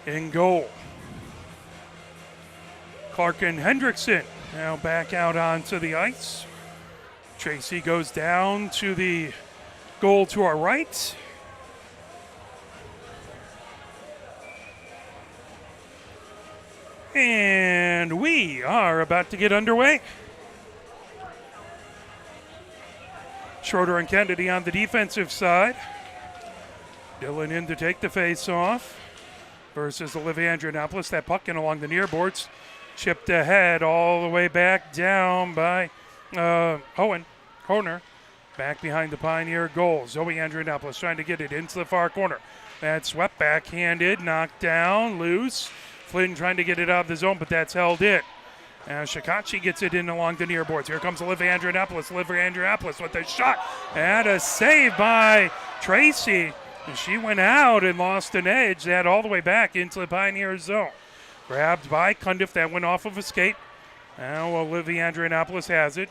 in goal. Clark and Hendrickson now back out onto the ice. Tracy goes down to the goal to our right. And we are about to get underway. Schroeder and Kennedy on the defensive side. Dillon in to take the face-off versus Olivia Andrianopoulos. That puck in along the near boards. Chipped ahead all the way back down by Owen Corner. Back behind the Pioneer goal. Zoe Andrianopoulos trying to get it into the far corner. That swept backhanded, knocked down, loose. Flynn trying to get it out of the zone, but that's held in. Shikachi gets it in along the near boards. Here comes Olivia Andrianopoulos. Olivia Andrianopoulos with a shot. And a save by Tracy. And she went out and lost an edge. That all the way back into the Pioneer zone. Grabbed by Cundiff, that went off of a skate. Now Olivia Andrianopoulos has it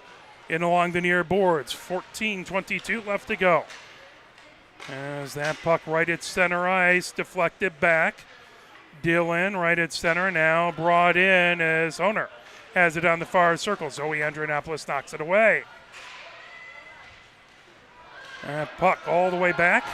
in along the near boards. 14:22 left to go. As that puck right at center ice, deflected back. Dillon right at center, now brought in as Owner has it on the far circle. Zoe Andrianopoulos knocks it away. That puck all the way back.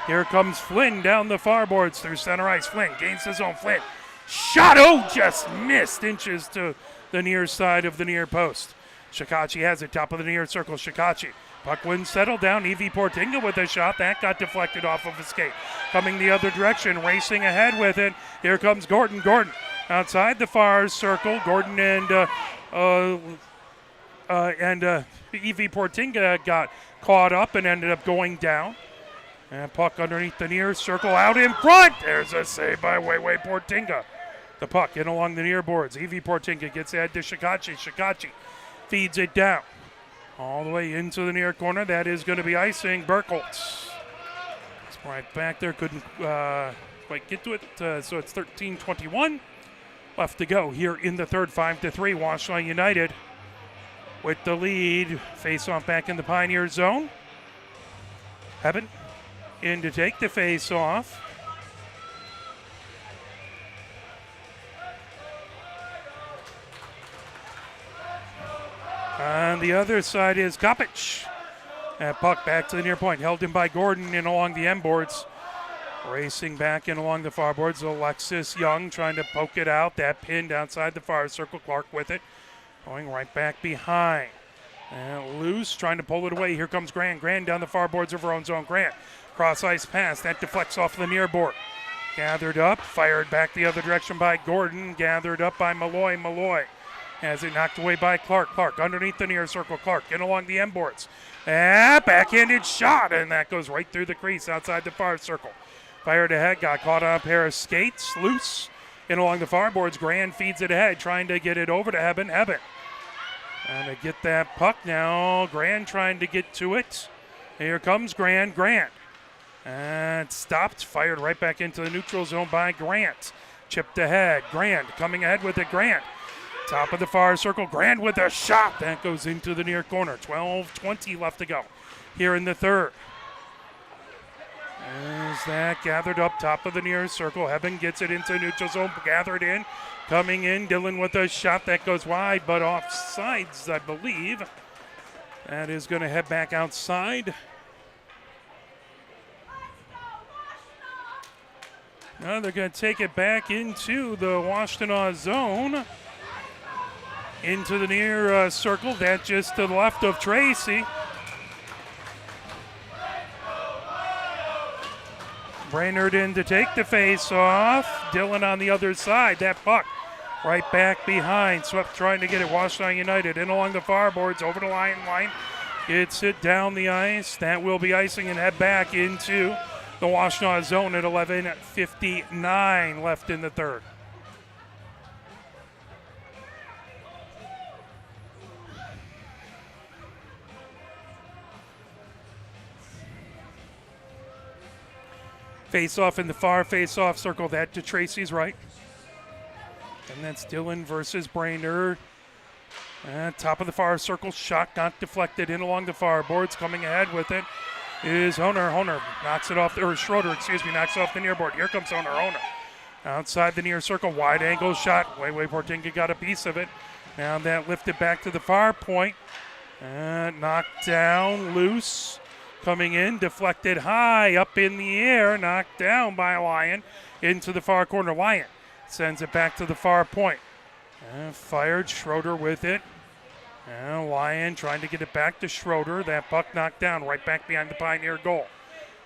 Here comes Flynn down the far boards through center ice. Flynn gains his own. Flynn shot, just missed inches to the near side of the near post. Shikachi has it, top of the near circle. Shikachi. Puck wouldn't settle down. Evie Portinga with a shot. That got deflected off of a skate. Coming the other direction, racing ahead with it. Here comes Gordon. Gordon outside the far circle. Gordon and Evie Portinga got caught up and ended up going down. And puck underneath the near circle, out in front. There's a save by Weiwei Portinga. The puck in along the near boards. Evie Portinga gets ahead to Shikachi. Shikachi feeds it down all the way into the near corner. That is going to be icing. Burkholz. It's right back there. Couldn't quite get to it. So it's 13:21 left to go here in the third. 5-3. Washtenaw United with the lead. Face off back in the Pioneer zone. Hebben in to take the face off. On the other side is Kopich. That puck back to the near point, held in by Gordon and along the end boards. Racing back and along the far boards, Alexis Young trying to poke it out. That pinned outside the far circle. Clark with it, going right back behind. And loose, trying to pull it away. Here comes Grant. Grant down the far boards of her own zone. Grant, cross ice pass. That deflects off the near board. Gathered up, fired back the other direction by Gordon. Gathered up by Malloy. Malloy Has it knocked away by Clark. Clark underneath the near circle. Clark in along the end boards. Backhanded shot, and that goes right through the crease outside the far circle. Fired ahead, got caught on a pair of skates, loose. In along the far boards, Grand feeds it ahead, trying to get it over to Hebben. Hebben trying to get that puck now. Grand trying to get to it. Here comes Grand. Grant. And stopped, fired right back into the neutral zone by Grant. Chipped ahead. Grand coming ahead with it. Grant. Top of the far circle. Grand with a shot. That goes into the near corner. 12:20 left to go here in the third. As that gathered up top of the near circle. Hebben gets it into neutral zone. Gathered in. Coming in. Dylan with a shot that goes wide, but off sides, I believe. That is going to head back outside. Now they're going to take it back into the Washtenaw zone. Into the near circle. That just to the left of Tracy. Brainerd in to take the face off. Dylan on the other side. That puck right back behind. Swept trying to get it. Washtenaw United in along the far boards. Over the line. Gets it down the ice. That will be icing and head back into the Washtenaw zone at 11:59 left in the third. Face off in the far face-off circle. That to Tracy's right. And that's Dylan versus Brainerd. Top of the far circle. Shot got deflected in along the far boards. Coming ahead with it is Honer. Honer knocks it off, or Schroeder, knocks it off the near board. Here comes Honer. Honer outside the near circle. Wide angle shot. Way Portinga got a piece of it. Now that lifted back to the far point. Knocked down, loose. Coming in, deflected high, up in the air, knocked down by Lyon into the far corner. Lyon sends it back to the far point. Fired, Schroeder with it. Lyon trying to get it back to Schroeder. That puck knocked down right back behind the Pioneer goal.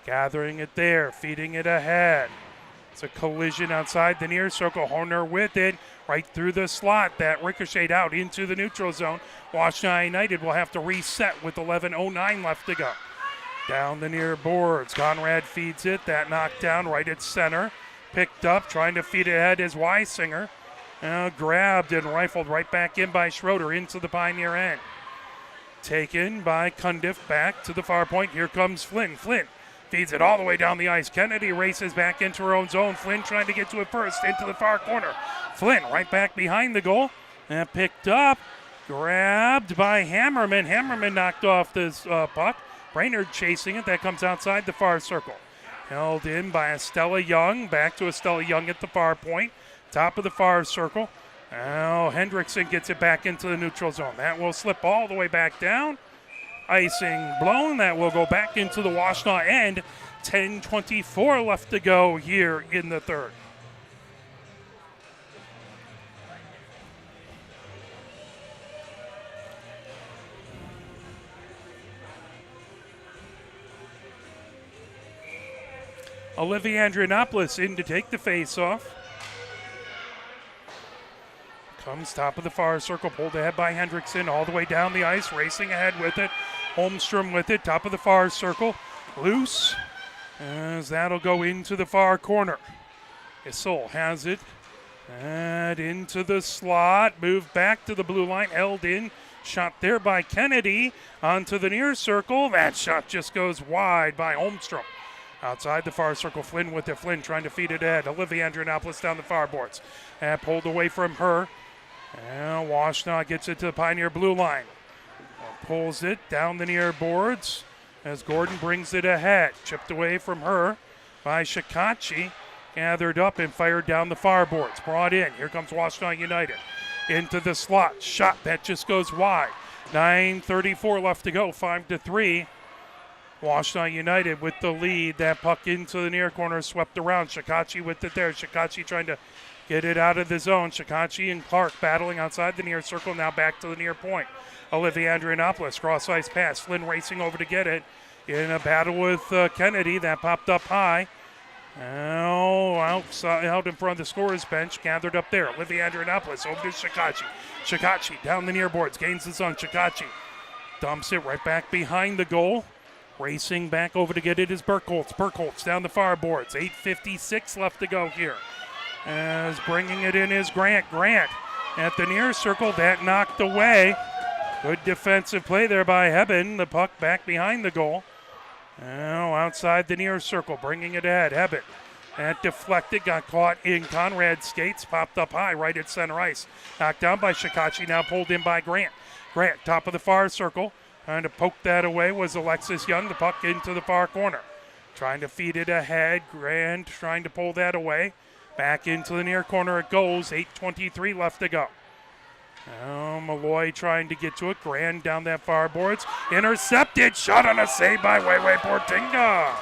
Gathering it there, feeding it ahead. It's a collision outside the near circle. Horner with it, right through the slot. That ricocheted out into the neutral zone. Washtenaw United will have to reset with 11:09 left to go. Down the near boards. Conrad feeds it. That knocked down right at center. Picked up, trying to feed it ahead is Weisinger. Grabbed and rifled right back in by Schroeder into the Pioneer end. Taken by Cundiff back to the far point. Here comes Flynn. Flynn feeds it all the way down the ice. Kennedy races back into her own zone. Flynn trying to get to it first into the far corner. Flynn right back behind the goal. And picked up. Grabbed by Hammerman. Hammerman knocked off this puck. Brainerd chasing it. That comes outside the far circle. Held in by Estella Young. Back to Estella Young at the far point. Top of the far circle. Now Hendrickson gets it back into the neutral zone. That will slip all the way back down. Icing blown. That will go back into the Washtenaw end. 10:24 left to go here in the third. Olivia Andrianopoulos in to take the face-off. Comes top of the far circle, pulled ahead by Hendrickson, all the way down the ice, racing ahead with it. Holmstrom with it, top of the far circle, loose, as that'll go into the far corner. Issel has it, and into the slot, moved back to the blue line, held in, shot there by Kennedy, onto the near circle. That shot just goes wide by Holmstrom. Outside the far circle, Flynn with it. Flynn trying to feed it ahead. Olivia Andrianopoulos down the far boards. And pulled away from her. And Washtenaw gets it to the Pioneer blue line. Pulls it down the near boards as Gordon brings it ahead. Chipped away from her by Shikachi. Gathered up and fired down the far boards. Brought in. Here comes Washtenaw United. Into the slot. Shot that just goes wide. 9:34 left to go. 5-3. Washtenaw United with the lead. That puck into the near corner, swept around. Shikachi with it there. Shikachi trying to get it out of the zone. Shikachi and Clark battling outside the near circle. Now back to the near point. Olivia Andrianopoulos, cross ice pass. Flynn racing over to get it in a battle with Kennedy. That popped up high. Now outside, out in front of the scorer's bench, gathered up there. Olivia Andronopoulos over to Shikachi. Shikachi down the near boards, gains the zone. Shikachi dumps it right back behind the goal. Racing back over to get it is Burkholtz. Burkholtz down the far boards. 8:56 left to go here. As bringing it in is Grant. Grant at the near circle, that knocked away. Good defensive play there by Hebben. The puck back behind the goal. Now outside the near circle, bringing it ahead. Hebben. That deflected, got caught in Conrad's skates, popped up high right at center ice. Knocked down by Shikachi, now pulled in by Grant. Grant, top of the far circle. Trying to poke that away was Alexis Young. The puck into the far corner. Trying to feed it ahead. Grant trying to pull that away. Back into the near corner it goes. 8:23 left to go. Now Malloy trying to get to it. Grand down that far boards. Intercepted. Shot on a save by Weiwei Portinga.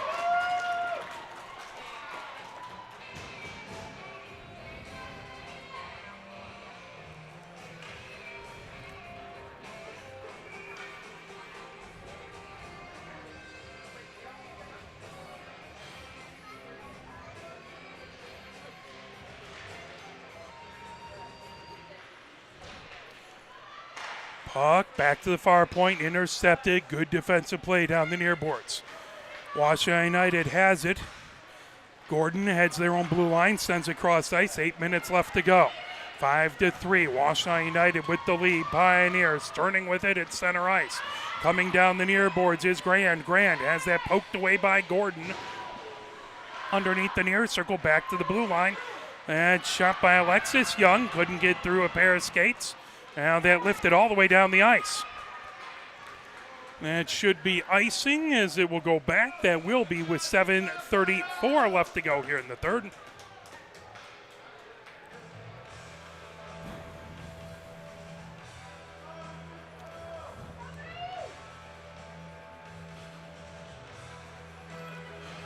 Puck back to the far point, intercepted. Good defensive play down the near boards. Washtenaw United has it. Gordon heads their own blue line, sends it across ice. 8 minutes left to go. 5-3. Washtenaw United with the lead. Pioneers turning with it at center ice. Coming down the near boards is Grand. Grand has that poked away by Gordon. Underneath the near circle, back to the blue line. And shot by Alexis Young. Couldn't get through a pair of skates. Now that lifted all the way down the ice. That should be icing as it will go back. That will be with 7:34 left to go here in the third.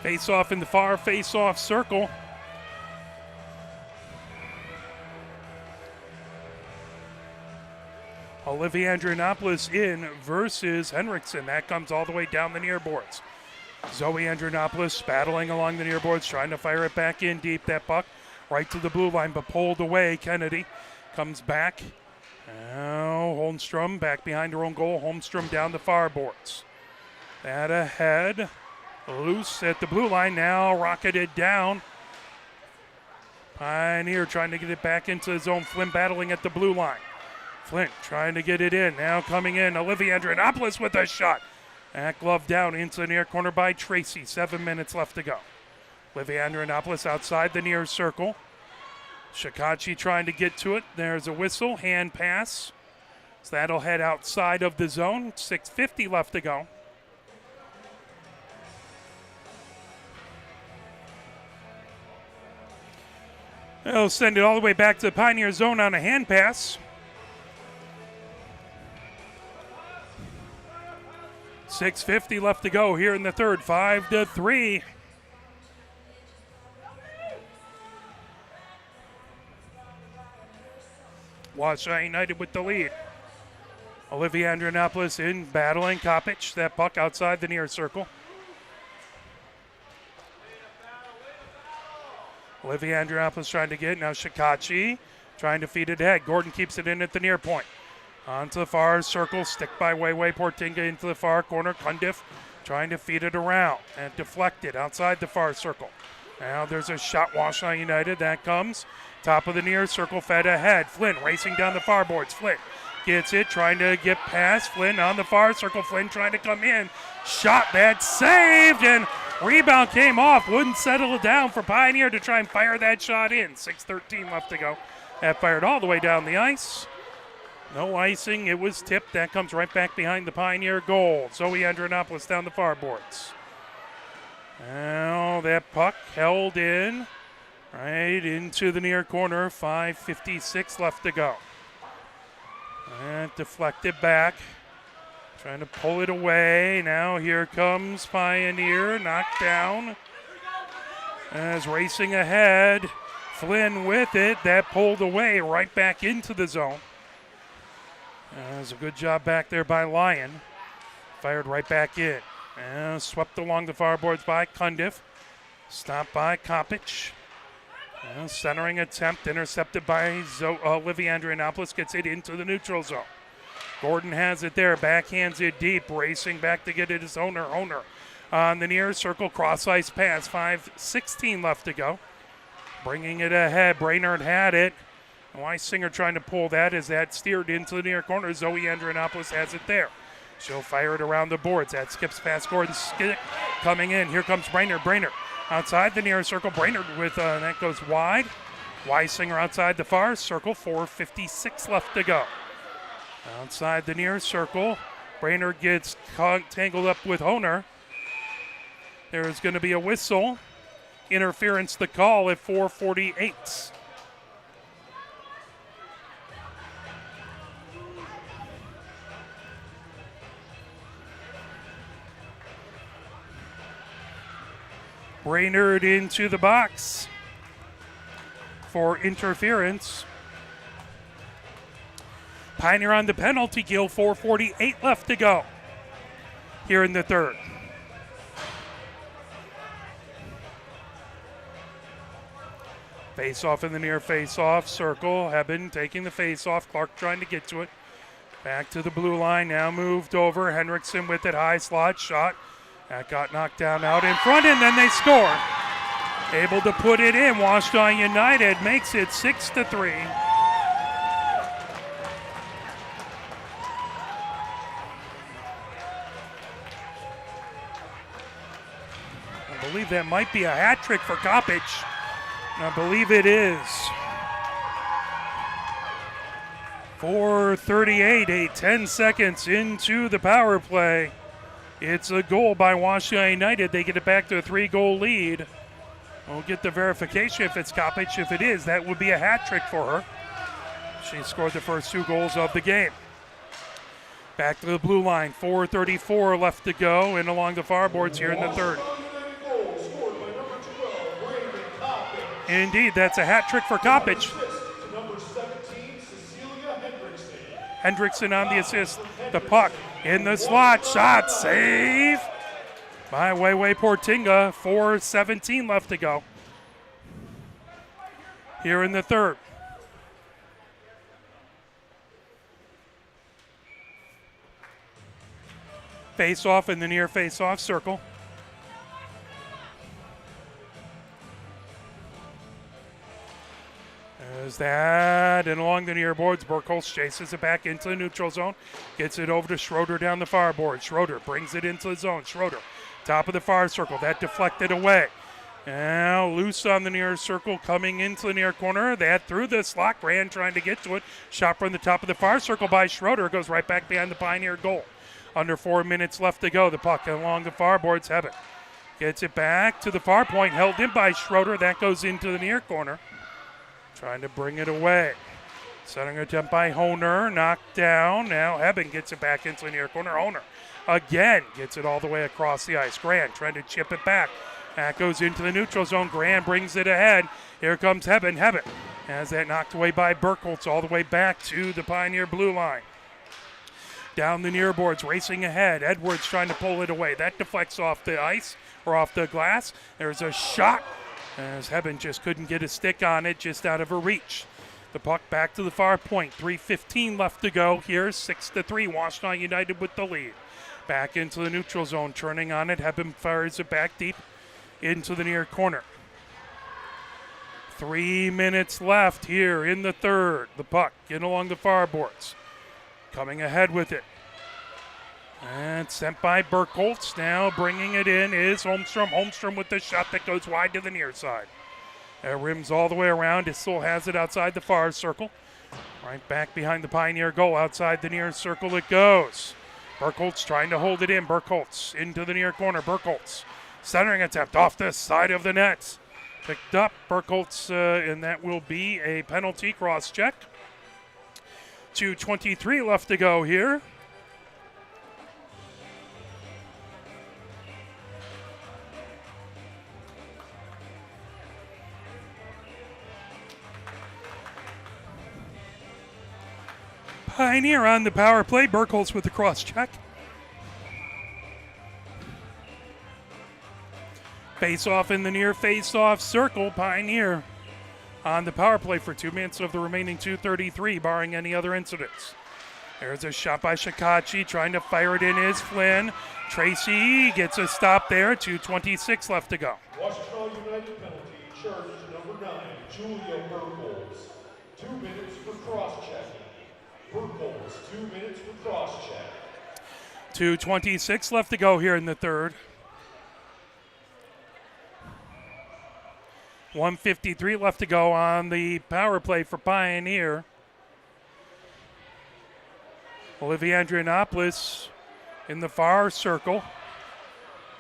Face off in the far face off circle. Olivia Andronopoulos in versus Henriksen. That comes all the way down the near boards. Zoe Andronopoulos battling along the near boards, trying to fire it back in deep. That puck right to the blue line, but pulled away. Kennedy comes back. Now Holmstrom back behind her own goal. Holmstrom down the far boards. That ahead. Loose at the blue line. Now rocketed down. Pioneer trying to get it back into the zone. Flynn battling at the blue line. Flint trying to get it in. Now coming in, Olivia Andronopoulos with a shot. That glove down into the near corner by Tracy. 7 minutes left to go. Olivia Andronopoulos outside the near circle. Shikachi trying to get to it. There's a whistle, hand pass. So that'll head outside of the zone. 6:50 left to go. They'll send it all the way back to the Pioneer zone on a hand pass. 6:50 left to go here in the third. 5-3. Washtenaw United with the lead. Olivia Andronopoulos in battling Kopich. That puck outside the near circle. Olivia Andronopoulos trying to get it. Now Shikachi trying to feed it ahead. Gordon keeps it in at the near point. Onto the far circle, stick by Weiwei Portinga into the far corner. Cundiff trying to feed it around and deflected outside the far circle. Now there's a shot, Washtenaw United. That comes. Top of the near circle, fed ahead. Flynn racing down the far boards. Flynn gets it, trying to get past. Flynn on the far circle. Flynn trying to come in. Shot that saved, and rebound came off. Wouldn't settle it down for Pioneer to try and fire that shot in. 6:13 left to go. That fired all the way down the ice. No icing. It was tipped. That comes right back behind the Pioneer goal. Zoe Andronopoulos down the far boards. Now that puck held in right into the near corner. 5:56 left to go. And deflected back. Trying to pull it away. Now here comes Pioneer. Knocked down. As racing ahead. Flynn with it. That pulled away right back into the zone. That was a good job back there by Lyon. Fired right back in. And swept along the far boards by Cundiff. Stopped by Kopich. Centering attempt intercepted by Olivia Andrianopoulos. Gets it into the neutral zone. Gordon has it there. Backhands it deep. Racing back to get it is Owner. Owner on the near circle. Cross ice pass. 5:16 left to go. Bringing it ahead. Brainerd had it. Weisinger trying to pull that as that steered into the near corner. Zoe Andrianopoulos has it there. She'll fire it around the boards. That skips past Gordon. Coming in. Here comes Brainerd. Brainerd outside the near circle. Brainerd with that goes wide. Weisinger outside the far circle. 4:56 left to go. Outside the near circle. Brainerd gets tangled up with Honer. There's going to be a whistle. Interference the call at 4:48. Brainerd into the box for interference. Pioneer on the penalty kill, 4:48 left to go here in the third. Face-off in the near face-off circle. Hebben taking the face-off. Clark trying to get to it. Back to the blue line, now moved over. Henriksen with it, high slot shot. That got knocked down out in front, and then they score. Able to put it in. Washtenaw United makes it 6-3. I believe that might be a hat trick for Kopich. I believe it is. 4:38, 10 seconds into the power play. It's a goal by Washtenaw United. They get it back to a 3-goal lead. We'll get the verification if it's Kopich. If it is, that would be a hat trick for her. She scored the first 2 goals of the game. Back to the blue line, 4:34 left to go, and along the far boards here in the third. Indeed, that's a hat trick for Kopich. Hendrickson on the assist. The puck in the slot. Shot save by Weiwei Portinga. 4:17 left to go here in the third. Face-off in the near face-off circle. There's that, and along the near boards, Burkholz chases it back into the neutral zone, gets it over to Schroeder down the far board. Schroeder brings it into the zone. Schroeder, top of the far circle, that deflected away. Now loose on the near circle, coming into the near corner. That through the slot, Grand trying to get to it. Shot from the top of the far circle by Schroeder, goes right back behind the Pioneer goal. Under 4 minutes left to go. The puck along the far boards, Hebben gets it back to the far point, held in by Schroeder. That goes into the near corner. Trying to bring it away. Setting attempt by Honer, knocked down. Now Hebben gets it back into the near corner. Honer again gets it all the way across the ice. Grand trying to chip it back. That goes into the neutral zone. Grand brings it ahead. Here comes Hebben. Hebben has that knocked away by Burkholz all the way back to the Pioneer blue line. Down the near boards, racing ahead. Edwards trying to pull it away. That deflects off the ice or off the glass. There's a shot, as Hebben just couldn't get a stick on it, just out of her reach. The puck back to the far point. 3:15 left to go here. 6-3. Washtenaw United with the lead. Back into the neutral zone. Turning on it. Hebben fires it back deep into the near corner. 3 minutes left here in the third. The puck in along the far boards. Coming ahead with it. And sent by Burkholz. Now bringing it in is Holmstrom. Holmstrom with the shot that goes wide to the near side. It rims all the way around. It still has it outside the far circle. Right back behind the Pioneer goal. Outside the near circle it goes. Burkholz trying to hold it in. Burkholz into the near corner. Burkholz centering attempt off the side of the net. Picked up Burkholz, and that will be a penalty cross check. 2:23 left to go here. Pioneer on the power play. Burkholz with the cross check. Face-off in the near face-off circle. Pioneer on the power play for 2 minutes of the remaining 2:33, barring any other incidents. There's a shot by Shikachi, trying to fire it in is Flynn. Tracy gets a stop there, 2:26 left to go. Washtenaw United penalty, charge number 9, Julia Burkholz. 2 minutes for cross-checking. Burkholz, 2 minutes for cross-check. 2:26 left to go here in the third. 1:53 left to go on the power play for Pioneer. Olivia Andrianopoulos in the far circle.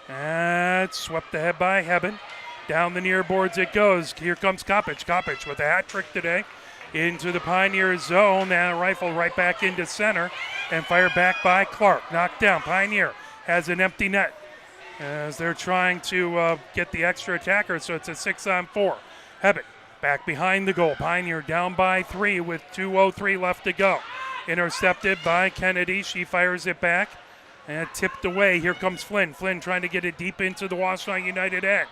And swept ahead by Hebben. Down the near boards it goes. Here comes Kopich. Kopich with a hat trick today. Into the Pioneer zone. And a rifle right back into center. And fired back by Clark. Knocked down. Pioneer has an empty net as they're trying to get the extra attacker. So it's a 6-on-4. Hebben back behind the goal. Pioneer down by 3 with 2:03 left to go. Intercepted by Kennedy. She fires it back and tipped away. Here comes Flynn. Flynn trying to get it deep into the Washtenaw United end.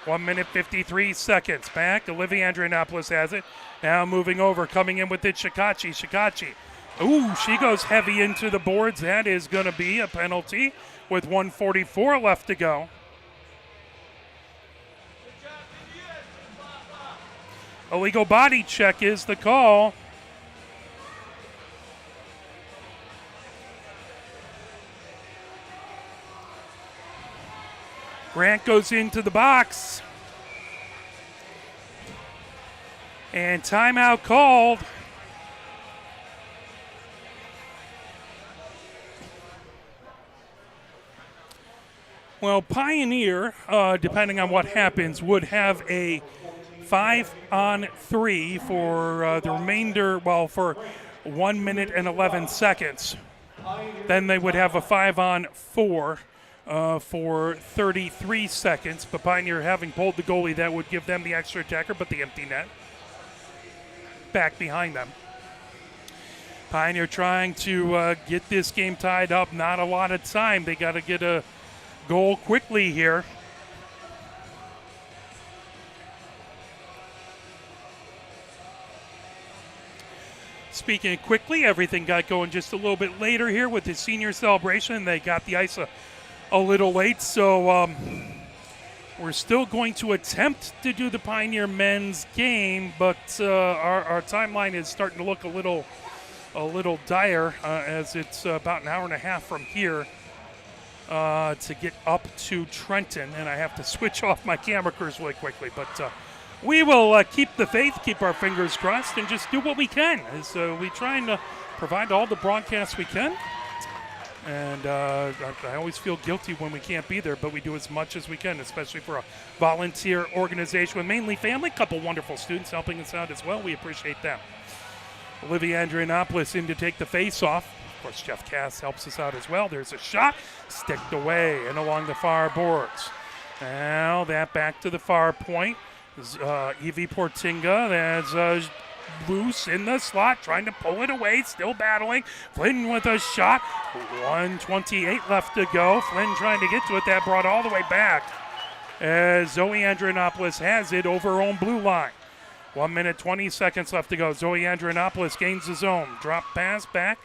1 minute 53 seconds. Back. Olivia Andrianopoulos has it. Now moving over. Coming in with it. Shikachi. Shikachi. Ooh, she goes heavy into the boards. That is going to be a penalty with 1:44 left to go. Illegal body check is the call. Grant goes into the box. And timeout called. Well, Pioneer, depending on what happens, would have a 5-on-3 for the remainder, well, for 1 minute and 11 seconds. Then they would have a 5-on-4 for 33 seconds. But Pioneer having pulled the goalie, that would give them the extra attacker, but the empty net back behind them. Pioneer trying to get this game tied up. Not a lot of time. They got to get a goal quickly here. Speaking of quickly, everything got going just a little bit later here with the senior celebration. They got the ice a little late, so we're still going to attempt to do the Pioneer men's game, but our timeline is starting to look a little dire as it's about an hour and a half from here to get up to Trenton, and I have to switch off my camera crews really quickly, but we will keep the faith, keep our fingers crossed, and just do what we can. So we trying to provide all the broadcasts we can. And I always feel guilty when we can't be there, but we do as much as we can, especially for a volunteer organization with mainly family. A couple wonderful students helping us out as well. We appreciate them. Olivia Andrianopoulos in to take the face-off. Of course, Jeff Cass helps us out as well. There's a shot, sticked away and along the far boards. Now that back to the far point. Evie Portinga, that's loose in the slot, trying to pull it away, still battling. Flynn with a shot, 1:28 left to go. Flynn trying to get to it, that brought all the way back as Zoe Andrianopoulos has it over her own blue line. 1 minute 20 seconds left to go. Zoe Andrianopoulos gains the zone, drop pass back.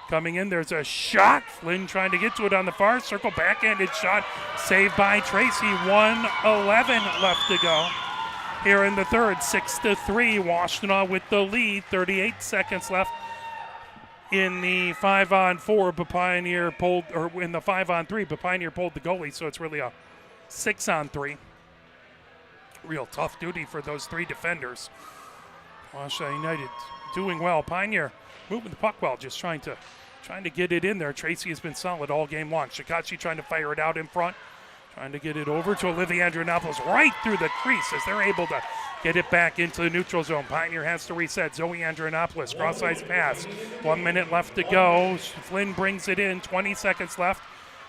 Coming in, there's a shot. Flynn trying to get to it on the far circle, backhanded shot, saved by Tracy. 1:11 left to go. Here in the third, 6-3, Washtenaw with the lead. 38 seconds left in the 5-on-4, but Pioneer pulled, or in the 5-on-3, but Pioneer pulled the goalie, so it's really a 6-on-3. Real tough duty for those three defenders. Washtenaw United doing well. Pioneer moving the puck well, just trying to get it in there. Tracy has been solid all game long. Shikachi trying to fire it out in front. Trying to get it over to Olivia Andrianopoulos right through the crease as they're able to get it back into the neutral zone. Pioneer has to reset. Zoe Andrianopoulos, cross-ice pass. 1 minute left to go. Flynn brings it in. 20 seconds left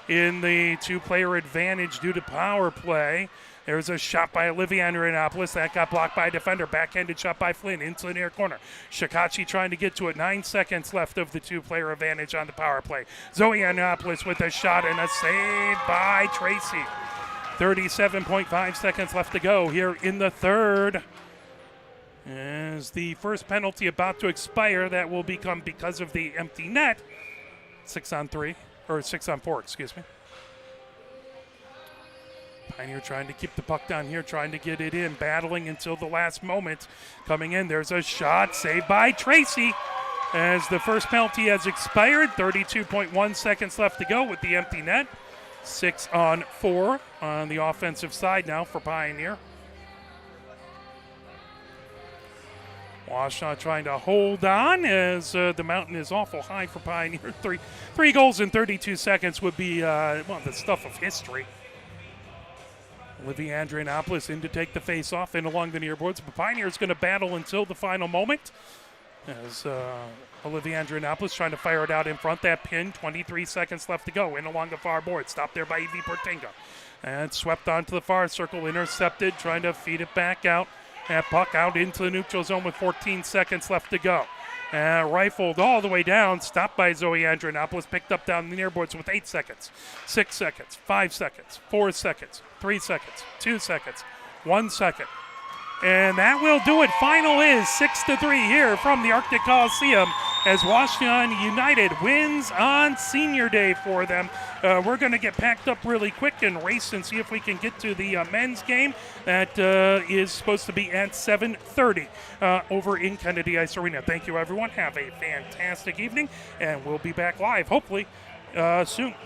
in the two-player advantage due to power play. There's a shot by Olivia Andrianopoulos. That got blocked by a defender. Backhanded shot by Flynn into the near corner. Shikachi trying to get to it. 9 seconds left of the two-player advantage on the power play. Zoe Andrianopoulos with a shot and a save by Tracy. 37.5 seconds left to go here in the third. As the first penalty about to expire, that will become, because of the empty net, 6 on 4, excuse me. Pioneer trying to keep the puck down here, trying to get it in, battling until the last moment. Coming in, there's a shot, saved by Tracy. As the first penalty has expired, 32.1 seconds left to go with the empty net. 6 on 4 on the offensive side now for Pioneer. Washtenaw trying to hold on as the mountain is awful high for Pioneer. Three goals in 32 seconds would be the stuff of history. Olivia Andrianopoulos in to take the face-off in along the near boards, but Pioneer is going to battle until the final moment as Olivia Andrianopoulos trying to fire it out in front. That pin, 23 seconds left to go, in along the far board. Stopped there by Evie Portinga. And swept onto the far circle, intercepted, trying to feed it back out. That puck out into the neutral zone with 14 seconds left to go. Rifled all the way down, stopped by Zoe Andrianopoulos, picked up down the near boards with 8 seconds, 6 seconds, 5 seconds, 4 seconds, 3 seconds, 2 seconds, 1 second. And that will do it. Final is 6-3 here from the Arctic Coliseum as Washtenaw United wins on Senior Day for them. We're going to get packed up really quick and race and see if we can get to the men's game that is supposed to be at 7:30 over in Kennedy Ice Arena. Thank you, everyone. Have a fantastic evening, and we'll be back live, hopefully, soon.